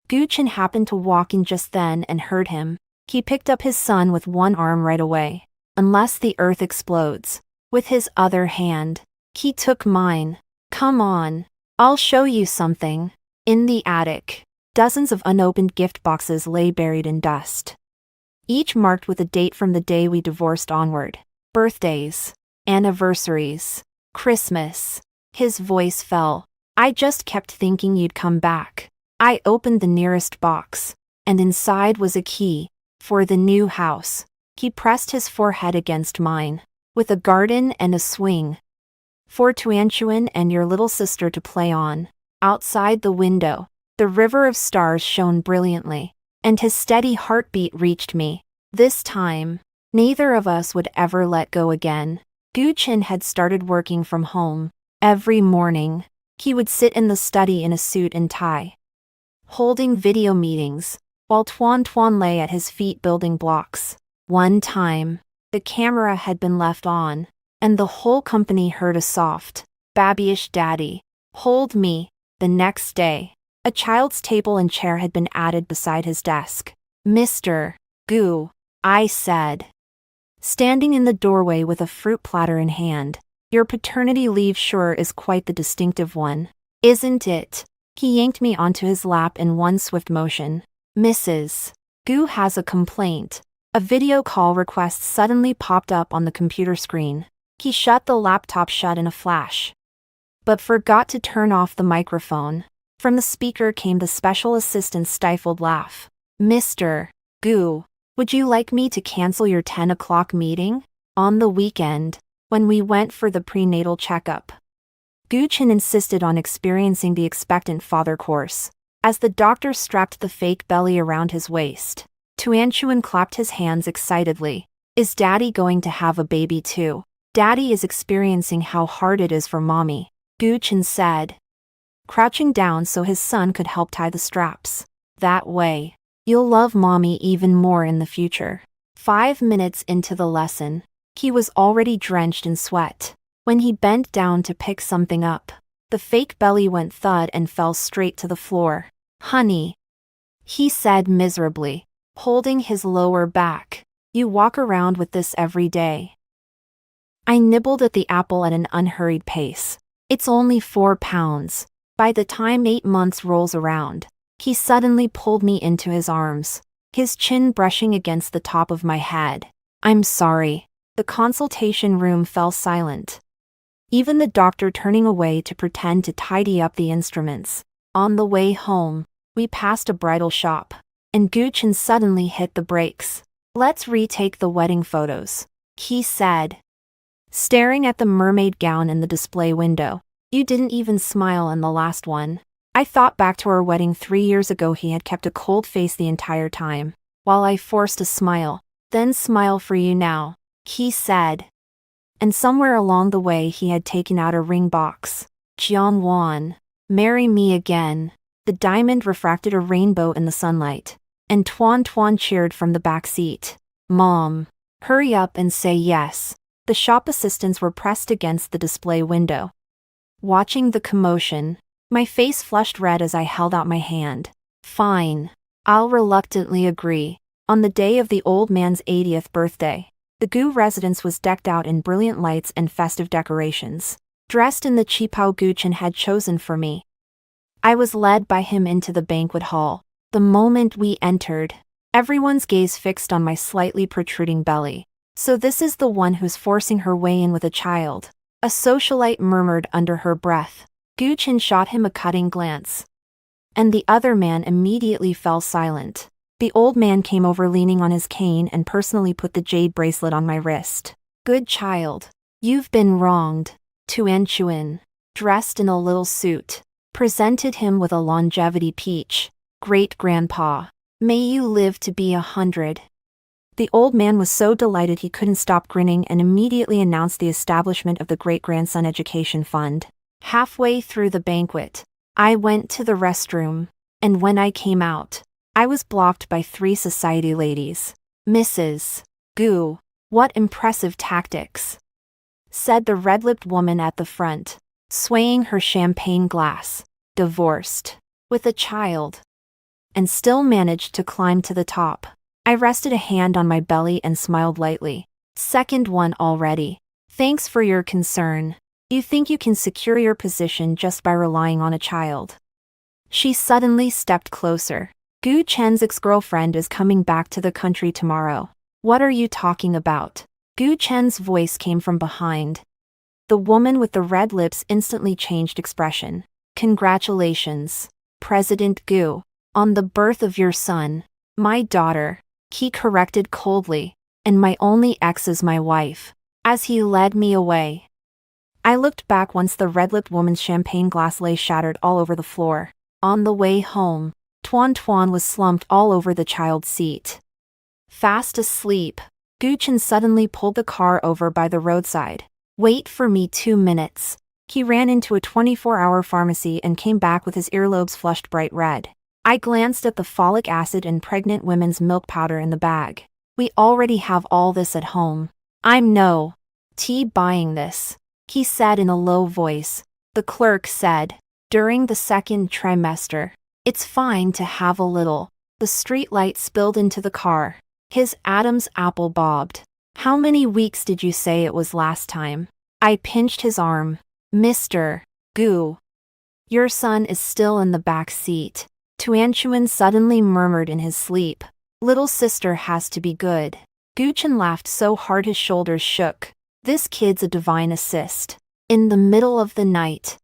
Guchen happened to walk in just then and heard him. He picked up his son with one arm right away. "Unless the earth explodes." With his other hand, he took mine. "Come on. I'll show you something." In the attic, dozens of unopened gift boxes lay buried in dust, each marked with a date from the day we divorced onward. Birthdays, anniversaries, Christmas. His voice fell. "I just kept thinking you'd come back." I opened the nearest box, and inside was a key for the new house. He pressed his forehead against mine. "With a garden and a swing. For Tuanchuan and your little sister to play on." Outside the window, the river of stars shone brilliantly, and his steady heartbeat reached me. This time, neither of us would ever let go again. Guchen had started working from home. Every morning, he would sit in the study in a suit and tie, holding video meetings, while Tuan lay at his feet building blocks. One time, the camera had been left on, and the whole company heard a soft, babyish "Daddy, hold me." The next day, a child's table and chair had been added beside his desk. "Mr. Gu," I said, standing in the doorway with a fruit platter in hand, "your paternity leave sure is quite the distinctive one, isn't it?" He yanked me onto his lap in one swift motion. "Mrs. Gu has a complaint." A video call request suddenly popped up on the computer screen. He shut the laptop shut in a flash, but forgot to turn off the microphone. From the speaker came the special assistant's stifled laugh. "Mr. Gu, would you like me to cancel your 10 o'clock meeting?" On the weekend, when we went for the prenatal checkup, Guchen insisted on experiencing the expectant father course. As the doctor strapped the fake belly around his waist, Tuanchuan clapped his hands excitedly. "Is Daddy going to have a baby too?" "Daddy is experiencing how hard it is for Mommy," Guchen said, crouching down so his son could help tie the straps. "That way, you'll love Mommy even more in the future." 5 minutes into the lesson, he was already drenched in sweat. When he bent down to pick something up, the fake belly went thud and fell straight to the floor. "Honey," he said miserably, holding his lower back, "you walk around with this every day." I nibbled at the apple at an unhurried pace. "It's only 4 pounds. By the time 8 months rolls around." He suddenly pulled me into his arms, his chin brushing against the top of my head. "I'm sorry." The consultation room fell silent, even the doctor turning away to pretend to tidy up the instruments. On the way home, we passed a bridal shop, and Guchen suddenly hit the brakes. "Let's retake the wedding photos," he said, staring at the mermaid gown in the display window. "You didn't even smile in the last one." I thought back to our wedding 3 years ago. He had kept a cold face the entire time, while I forced a smile. "Then smile for you now," he said. And somewhere along the way he had taken out a ring box. "Jiangwan, marry me again." The diamond refracted a rainbow in the sunlight, and Tuan cheered from the back seat. "Mom, hurry up and say yes." The shop assistants were pressed against the display window. Watching the commotion, my face flushed red as I held out my hand. "Fine. I'll reluctantly agree." On the day of the old man's 80th birthday, the Gu residence was decked out in brilliant lights and festive decorations. Dressed in the qipao Guchen had chosen for me, I was led by him into the banquet hall. The moment we entered, everyone's gaze fixed on my slightly protruding belly. "So this is the one who's forcing her way in with a child," a socialite murmured under her breath. Guchen shot him a cutting glance, and the other man immediately fell silent. The old man came over leaning on his cane and personally put the jade bracelet on my wrist. "Good child. You've been wronged." Tuanchuan, dressed in a little suit, presented him with a longevity peach. "Great-grandpa. May you live to be 100. The old man was so delighted he couldn't stop grinning and immediately announced the establishment of the Great-Grandson Education Fund. Halfway through the banquet, I went to the restroom, and when I came out, I was blocked by 3 society ladies. Mrs. Gu, what impressive tactics, said the red-lipped woman at the front, swaying her champagne glass. Divorced, with a child, and still managed to climb to the top. I rested a hand on my belly and smiled lightly. Second one already. Thanks for your concern. You think you can secure your position just by relying on a child? She suddenly stepped closer. Gu Chen's ex-girlfriend is coming back to the country tomorrow. What are you talking about? Gu Chen's voice came from behind. The woman with the red lips instantly changed expression. Congratulations, President Gu, on the birth of your son. My daughter, he corrected coldly, and my only ex is my wife, as he led me away. I looked back once the red-lipped woman's champagne glass lay shattered all over the floor. On the way home, Tuan Tuan was slumped all over the child's seat. Fast asleep, Gu Chen suddenly pulled the car over by the roadside. Wait for me 2 minutes. He ran into a 24-hour pharmacy and came back with his earlobes flushed bright red. I glanced at the folic acid and pregnant women's milk powder in the bag. We already have all this at home. I'm no tea buying this, he said in a low voice. The clerk said, during the 2nd trimester. It's fine to have a little. The streetlight spilled into the car. His Adam's apple bobbed. How many weeks did you say it was last time? I pinched his arm. Mr. Gu, your son is still in the back seat. Tuan Chuan suddenly murmured in his sleep. Little sister has to be good. Gu Chen laughed so hard his shoulders shook. This kid's a divine assist. In the middle of the night,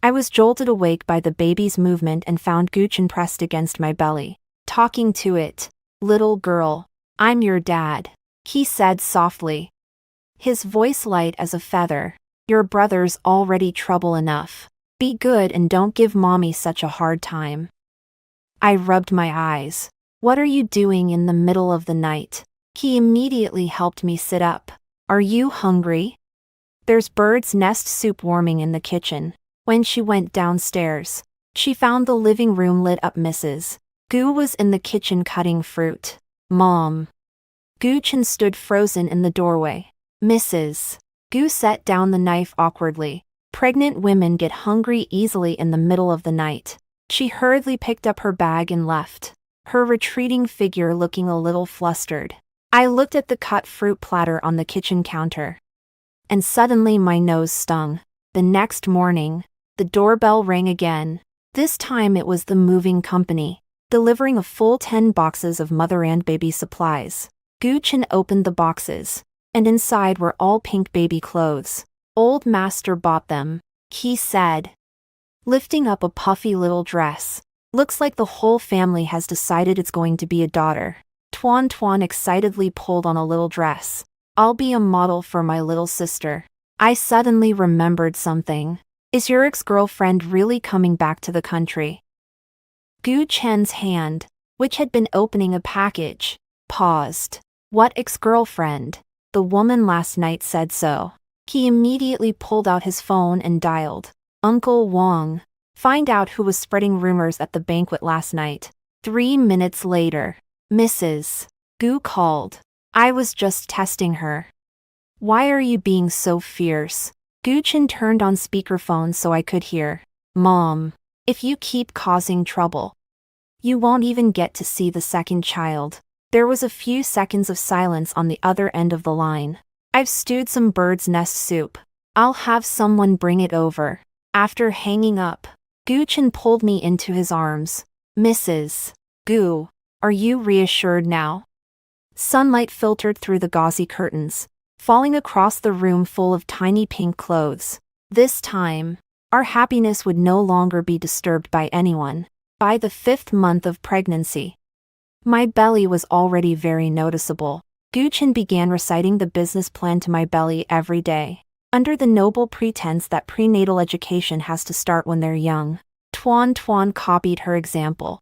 I was jolted awake by the baby's movement and found Gu Chen pressed against my belly, talking to it. Little girl, I'm your dad, he said softly, his voice light as a feather. Your brother's already trouble enough. Be good and don't give mommy such a hard time. I rubbed my eyes. What are you doing in the middle of the night? He immediately helped me sit up. Are you hungry? There's bird's nest soup warming in the kitchen. When she went downstairs, she found the living room lit up. Mrs. Gu was in the kitchen cutting fruit. Mom. Gu Chen stood frozen in the doorway. Mrs. Gu set down the knife awkwardly. Pregnant women get hungry easily in the middle of the night. She hurriedly picked up her bag and left, her retreating figure looking a little flustered. I looked at the cut fruit platter on the kitchen counter, and suddenly my nose stung. The next morning, the doorbell rang again. This time it was the moving company, delivering a full 10 boxes of mother and baby supplies. Gu Chen opened the boxes, and inside were all pink baby clothes. Old master bought them, he said, lifting up a puffy little dress. Looks like the whole family has decided it's going to be a daughter. Tuan Tuan excitedly pulled on a little dress. I'll be a model for my little sister. I suddenly remembered something. Is your ex-girlfriend really coming back to the country? Gu Chen's hand, which had been opening a package, paused. What ex-girlfriend? The woman last night said so. He immediately pulled out his phone and dialed. Uncle Wang. Find out who was spreading rumors at the banquet last night. 3 minutes later, Mrs. Gu called. I was just testing her. Why are you being so fierce? Gu Chen turned on speakerphone so I could hear. Mom, if you keep causing trouble, you won't even get to see the second child. There was a few seconds of silence on the other end of the line. I've stewed some bird's nest soup. I'll have someone bring it over. After hanging up, Gu Chen pulled me into his arms. Mrs. Gu, are you reassured now? Sunlight filtered through the gauzy curtains, falling across the room full of tiny pink clothes. This time, our happiness would no longer be disturbed by anyone. By the 5th month of pregnancy, my belly was already very noticeable. Gu Chen began reciting the business plan to my belly every day, under the noble pretense that prenatal education has to start when they're young. Tuan Tuan copied her example,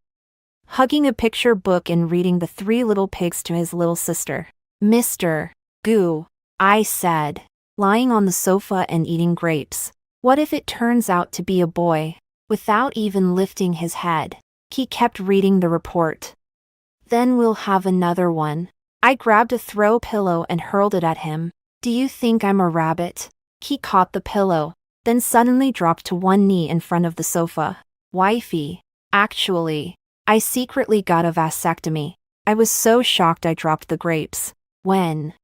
hugging a picture book and reading The 3 Little Pigs to his little sister. Mr. Gu, I said, lying on the sofa and eating grapes. What if it turns out to be a boy? Without even lifting his head, He kept reading the report. Then we'll have another one. I grabbed a throw pillow and hurled it at him. Do you think I'm a rabbit? He caught the pillow, then suddenly dropped to one knee in front of the sofa. Wifey. Actually, I secretly got a vasectomy. I was so shocked I dropped the grapes. When?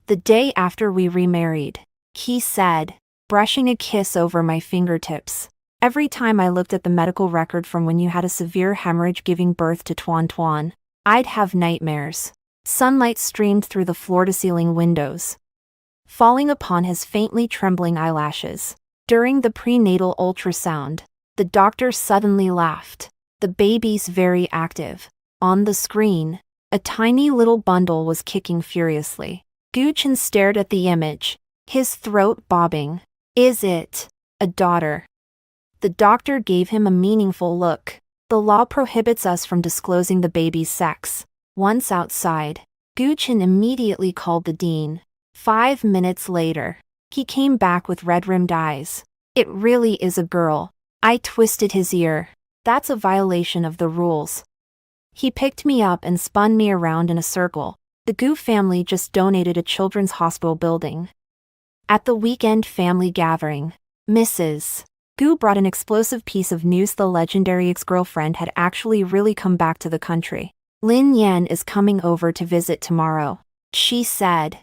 The day after we remarried, he said, brushing a kiss over my fingertips. Every time I looked at the medical record from when you had a severe hemorrhage giving birth to Tuan Tuan, I'd have nightmares. Sunlight streamed through the floor-to-ceiling windows, falling upon his faintly trembling eyelashes. During the prenatal ultrasound, the doctor suddenly laughed. The baby's very active. On the screen, a tiny little bundle was kicking furiously. Guchen stared at the image, his throat bobbing. Is it a daughter? The doctor gave him a meaningful look. The law prohibits us from disclosing the baby's sex. Once outside, Guchen immediately called the dean. 5 minutes later, he came back with red-rimmed eyes. It really is a girl. I twisted his ear. That's a violation of the rules. He picked me up and spun me around in a circle. The Gu family just donated a children's hospital building. At the weekend family gathering, Mrs. Gu brought an explosive piece of news. The legendary ex-girlfriend had actually really come back to the country. Lin Yan is coming over to visit tomorrow, she said,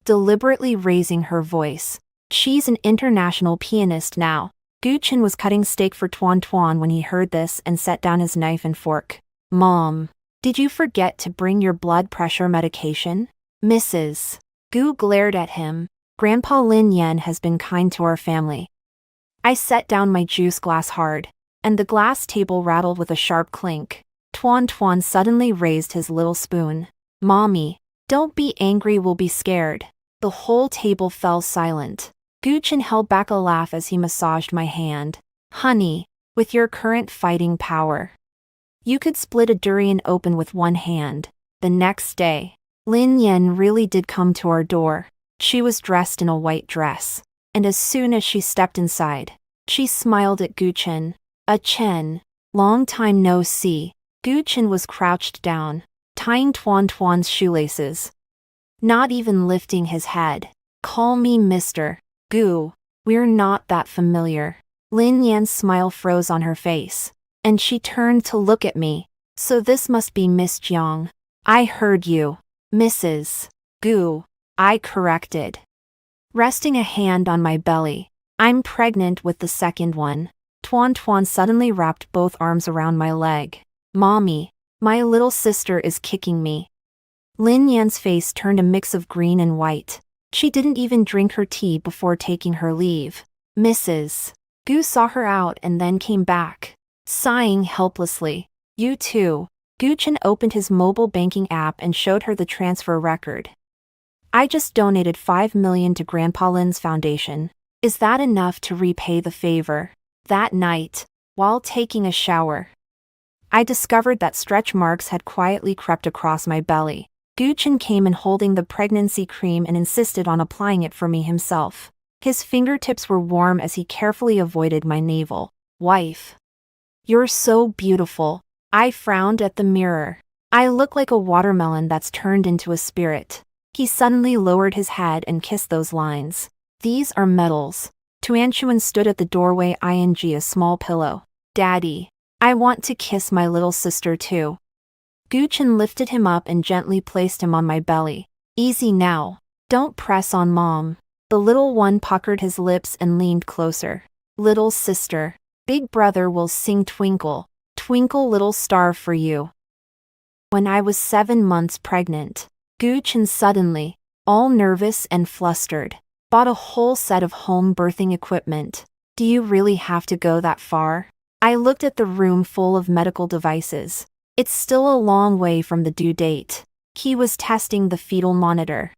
deliberately raising her voice. She's an international pianist now. Guchen was cutting steak for Tuan Tuan when he heard this and set down his knife and fork. Mom, did you forget to bring your blood pressure medication? Mrs. Gu glared at him. Grandpa Lin Yan has been kind to our family. I set down my juice glass hard, and the glass table rattled with a sharp clink. Tuan Tuan suddenly raised his little spoon. Mommy, don't be angry, we'll be scared. The whole table fell silent. Guchen held back a laugh as he massaged my hand. Honey, with your current fighting power, you could split a durian open with one hand. The next day, Lin Yan really did come to our door. She was dressed in a white dress, and as soon as she stepped inside, she smiled at Guchen. Chen, long time no see. Guchen was crouched down, tying Tuan Tuan's shoelaces, not even lifting his head. Call me Mr. Gu. We're not that familiar. Lin Yan's smile froze on her face, and she turned to look at me. So this must be Miss Jiang. I heard you, Mrs. Gu, I corrected, resting a hand on my belly. I'm pregnant with the second one. Tuan Tuan suddenly wrapped both arms around my leg. Mommy, my little sister is kicking me. Lin Yan's face turned a mix of green and white. She didn't even drink her tea before taking her leave. Mrs. Gu saw her out and then came back, sighing helplessly. You too. Guchen opened his mobile banking app and showed her the transfer record. I just donated 5 million to Grandpa Lin's foundation. Is that enough to repay the favor? That night, while taking a shower, I discovered that stretch marks had quietly crept across my belly. Guchen came in holding the pregnancy cream and insisted on applying it for me himself. His fingertips were warm as he carefully avoided my navel. Wife, you're so beautiful. I frowned at the mirror. I look like a watermelon that's turned into a spirit. He suddenly lowered his head and kissed those lines. These are medals. Tuanchuan stood at the doorway, ing a small pillow. Daddy, I want to kiss my little sister too. Guchen lifted him up and gently placed him on my belly. Easy now. Don't press on Mom. The little one puckered his lips and leaned closer. Little sister, big brother will sing Twinkle, Twinkle little star for you. When I was 7 months pregnant, Guchen suddenly, all nervous and flustered, bought a whole set of home birthing equipment. Do you really have to go that far? I looked at the room full of medical devices. It's still a long way from the due date. He was testing the fetal monitor,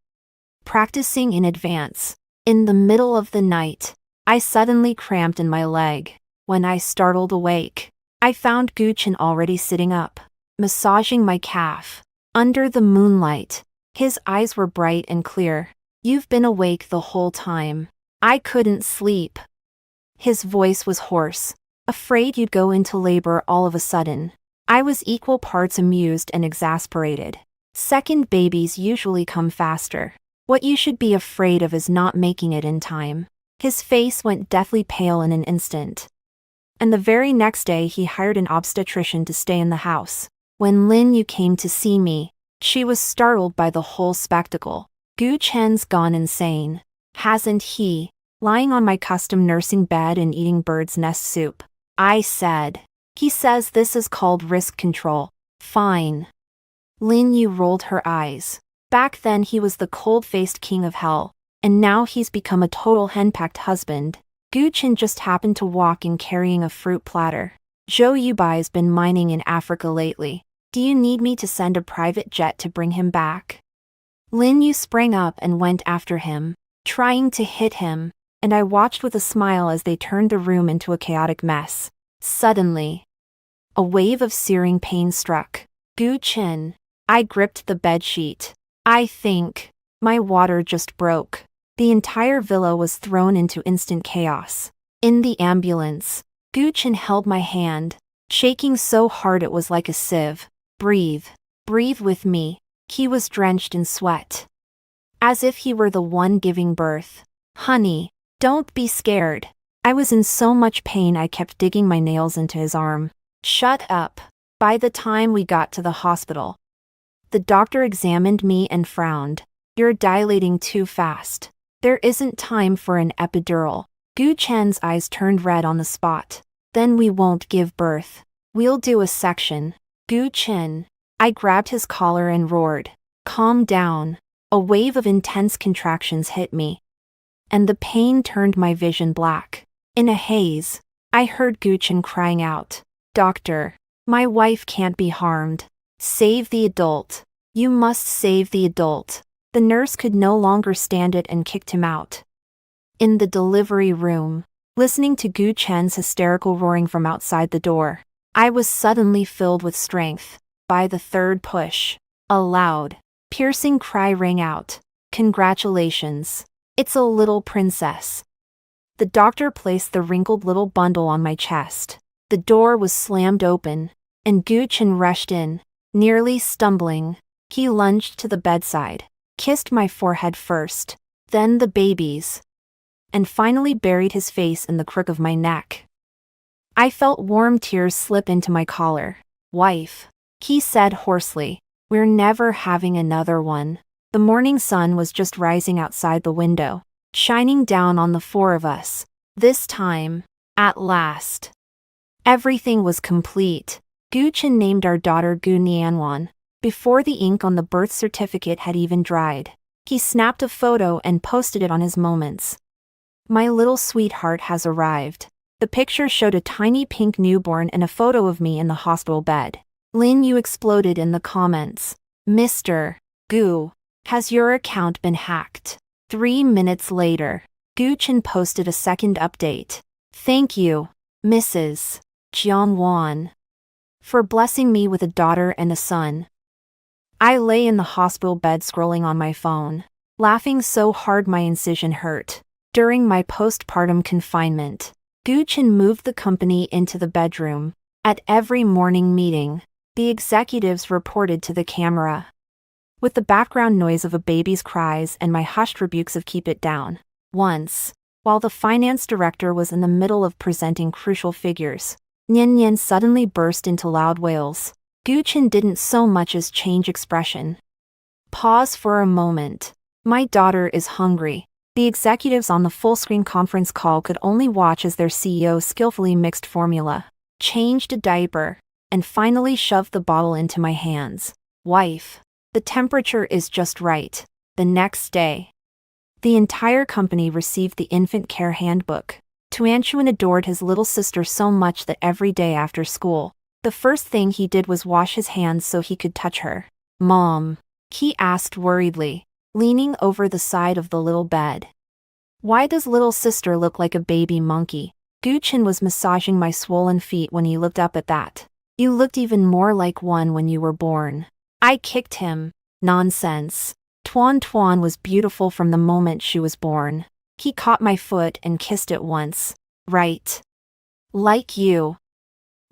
practicing in advance. In the middle of the night, I suddenly cramped in my leg. When I startled awake, I found Guchen already sitting up, massaging my calf. Under the moonlight, his eyes were bright and clear. You've been awake the whole time. I couldn't sleep. His voice was hoarse. Afraid you'd go into labor all of a sudden. I was equal parts amused and exasperated. Second babies usually come faster. What you should be afraid of is not making it in time. His face went deathly pale in an instant. And the very next day he hired an obstetrician to stay in the house. When Lin Yu came to see me, she was startled by the whole spectacle. Gu Chen's gone insane. Hasn't he? Lying on my custom nursing bed and eating bird's nest soup. I said. He says this is called risk control. Fine. Lin Yu rolled her eyes. Back then he was the cold-faced king of hell, and now he's become a total henpecked husband. Gu Chen just happened to walk in carrying a fruit platter. Zhou Yubai's been mining in Africa lately. Do you need me to send a private jet to bring him back? Lin Yu sprang up and went after him, trying to hit him, and I watched with a smile as they turned the room into a chaotic mess. Suddenly, a wave of searing pain struck Gu Chen. I gripped the bedsheet. I think my water just broke. The entire villa was thrown into instant chaos. In the ambulance, Gu Chen held my hand, shaking so hard it was like a sieve. Breathe. Breathe with me. He was drenched in sweat. As if he were the one giving birth. Honey, don't be scared. I was in so much pain I kept digging my nails into his arm. Shut up. By the time we got to the hospital, the doctor examined me and frowned. You're dilating too fast. There isn't time for an epidural. Gu Chen's eyes turned red on the spot. Then we won't give birth. We'll do a section. Gu Chen. I grabbed his collar and roared. Calm down. A wave of intense contractions hit me, and the pain turned my vision black. In a haze, I heard Gu Chen crying out. Doctor, my wife can't be harmed. Save the adult. You must save the adult. The nurse could no longer stand it and kicked him out. In the delivery room, listening to Gu Chen's hysterical roaring from outside the door, I was suddenly filled with strength. By the third push, a loud, piercing cry rang out. Congratulations. It's a little princess. The doctor placed the wrinkled little bundle on my chest. The door was slammed open, and Gu Chen rushed in, nearly stumbling. He lunged to the bedside, kissed my forehead first, then the baby's, and finally buried his face in the crook of my neck. I felt warm tears slip into my collar. Wife, he said hoarsely, we're never having another one. The morning sun was just rising outside the window, shining down on the four of us. This time, at last, everything was complete. Gu Chen named our daughter Gu Nianwan, before the ink on the birth certificate had even dried. He snapped a photo and posted it on his Moments. My little sweetheart has arrived. The picture showed a tiny pink newborn and a photo of me in the hospital bed. Lin Yu exploded in the comments. Mr. Gu, has your account been hacked? 3 minutes later, Gu Chen posted a second update. Thank you, Mrs. Jiangwan, for blessing me with a daughter and a son. I lay in the hospital bed scrolling on my phone, laughing so hard my incision hurt. During my postpartum confinement, Gu Chen moved the company into the bedroom. At every morning meeting, the executives reported to the camera, with the background noise of a baby's cries and my hushed rebukes of keep it down. Once, while the finance director was in the middle of presenting crucial figures, Nian Nian suddenly burst into loud wails. Gu Chen didn't so much as change expression. Pause for a moment. My daughter is hungry. The executives on the full-screen conference call could only watch as their CEO skillfully mixed formula, changed a diaper, and finally shoved the bottle into my hands. Wife, the temperature is just right. The next day, the entire company received the infant care handbook. Tuanchuan adored his little sister so much that every day after school, the first thing he did was wash his hands so he could touch her. Mom, he asked worriedly, leaning over the side of the little bed. Why does little sister look like a baby monkey? Gu Chen was massaging my swollen feet when he looked up at that. You looked even more like one when you were born. I kicked him. Nonsense. Tuan Tuan was beautiful from the moment she was born. He caught my foot and kissed it once. Right. Like you.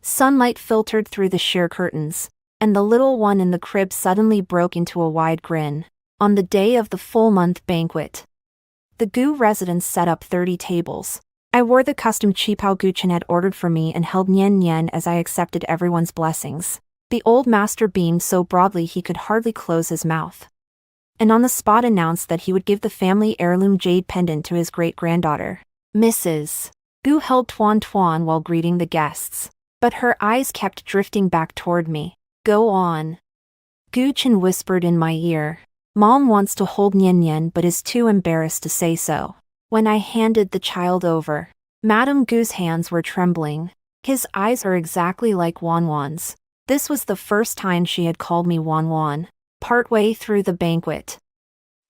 Sunlight filtered through the sheer curtains, and the little one in the crib suddenly broke into a wide grin. On the day of the full-month banquet, the DAU residence set up 30 tables. I wore the custom qipao Guchen had ordered for me and held Nian Nian as I accepted everyone's blessings. The old master beamed so broadly he could hardly close his mouth, and on the spot announced that he would give the family heirloom jade pendant to his great-granddaughter. Mrs. DAU held Tuan Tuan while greeting the guests, but her eyes kept drifting back toward me. Go on. Guchen whispered in my ear. Mom wants to hold Nian Nian but is too embarrassed to say so. When I handed the child over, Madame Gu's hands were trembling. His eyes are exactly like Wan Wan's. This was the first time she had called me Wan Wan. Partway through the banquet,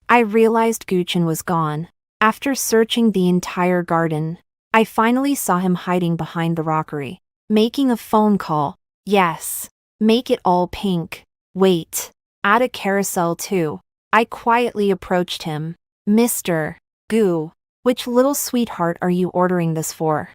I realized Guchen was gone. After searching the entire garden, I finally saw him hiding behind the rockery, making a phone call. Yes. Make it all pink. Wait. Add a carousel too. I quietly approached him. Mr. DAU, which little sweetheart are you ordering this for?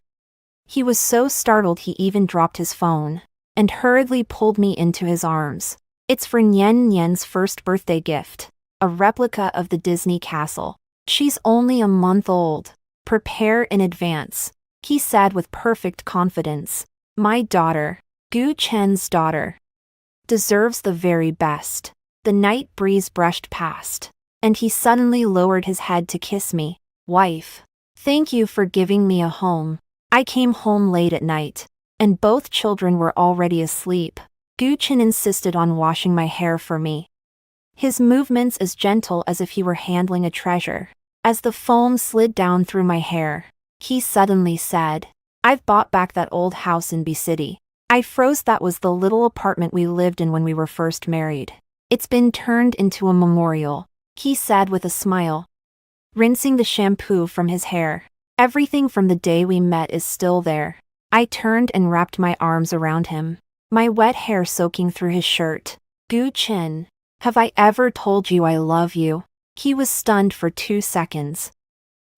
He was so startled he even dropped his phone, and hurriedly pulled me into his arms. It's for Nian Nian's first birthday gift, a replica of the Disney castle. She's only a month old. Prepare in advance, he said with perfect confidence. My daughter, Gu Chen's daughter, deserves the very best. The night breeze brushed past, and he suddenly lowered his head to kiss me. Wife, thank you for giving me a home. I came home late at night, and both children were already asleep. Gu Chen insisted on washing my hair for me, his movements as gentle as if he were handling a treasure. As the foam slid down through my hair, he suddenly said, I've bought back that old house in B City. I froze. That was the little apartment we lived in when we were first married. It's been turned into a memorial, he said with a smile, rinsing the shampoo from his hair. Everything from the day we met is still there. I turned and wrapped my arms around him, my wet hair soaking through his shirt. Gu Chen, have I ever told you I love you? He was stunned for 2 seconds,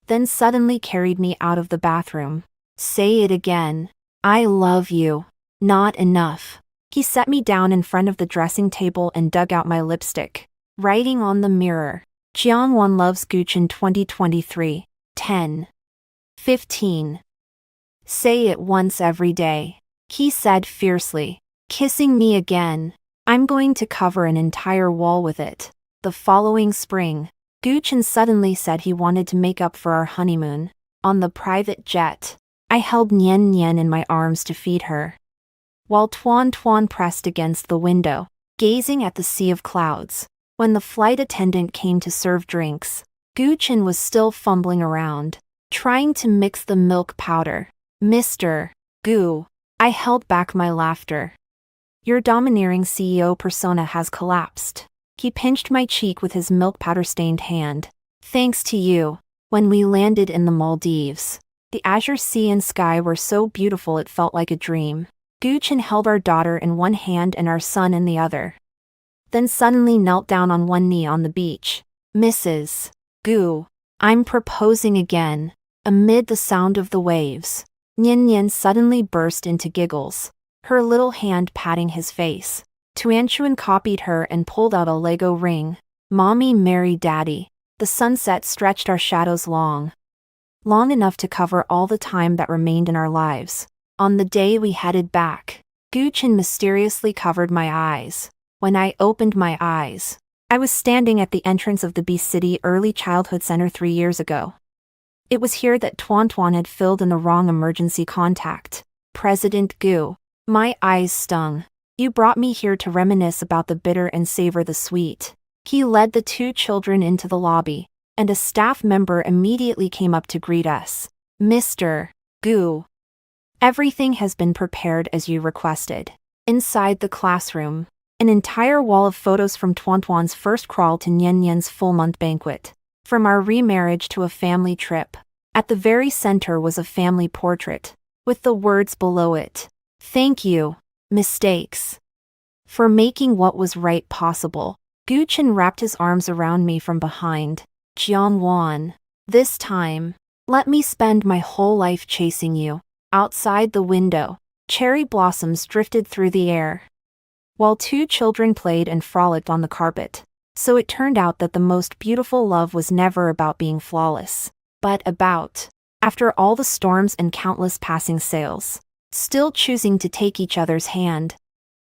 then suddenly carried me out of the bathroom. Say it again. I love you. Not enough. He set me down in front of the dressing table and dug out my lipstick, writing on the mirror, Jiangwan loves Guchen 2023, 10. 15. Say it once every day, he said fiercely, kissing me again. I'm going to cover an entire wall with it. The following spring, Guchen suddenly said he wanted to make up for our honeymoon. On the private jet, I held Nian Nian in my arms to feed her, while Tuan Tuan pressed against the window, gazing at the sea of clouds. When the flight attendant came to serve drinks, Guchen was still fumbling around, trying to mix the milk powder. Mr. DAU, I held back my laughter. Your domineering CEO persona has collapsed. He pinched my cheek with his milk powder-stained hand. Thanks to you. When we landed in the Maldives, the azure sea and sky were so beautiful it felt like a dream. Guchen held our daughter in one hand and our son in the other, then suddenly knelt down on one knee on the beach. Mrs. DAU, I'm proposing again. Amid the sound of the waves, Nian Nian suddenly burst into giggles, her little hand patting his face. Tuanchuan copied her and pulled out a Lego ring. Mommy marry daddy. The sunset stretched our shadows long enough to cover all the time that remained in our lives. On the day we headed back, Guchen mysteriously covered my eyes. When I opened my eyes, I was standing at the entrance of the B City Early Childhood Center 3 years ago. It was here that Tuan Tuan had filled in the wrong emergency contact. President Gu. My eyes stung. You brought me here to reminisce about the bitter and savor the sweet. He led the 2 children into the lobby, and a staff member immediately came up to greet us. Mr. DAU, everything has been prepared as you requested. Inside the classroom, an entire wall of photos from Tuan Tuan's first crawl to Nian Nian's full-month banquet, from our remarriage to a family trip. At the very center was a family portrait, with the words below it, thank you, mistakes, for making what was right possible. Guchen wrapped his arms around me from behind. Jiangwan, this time, let me spend my whole life chasing you. Outside the window, cherry blossoms drifted through the air, while two children played and frolicked on the carpet. So it turned out that the most beautiful love was never about being flawless, but about, after all the storms and countless passing sails, still choosing to take each other's hand,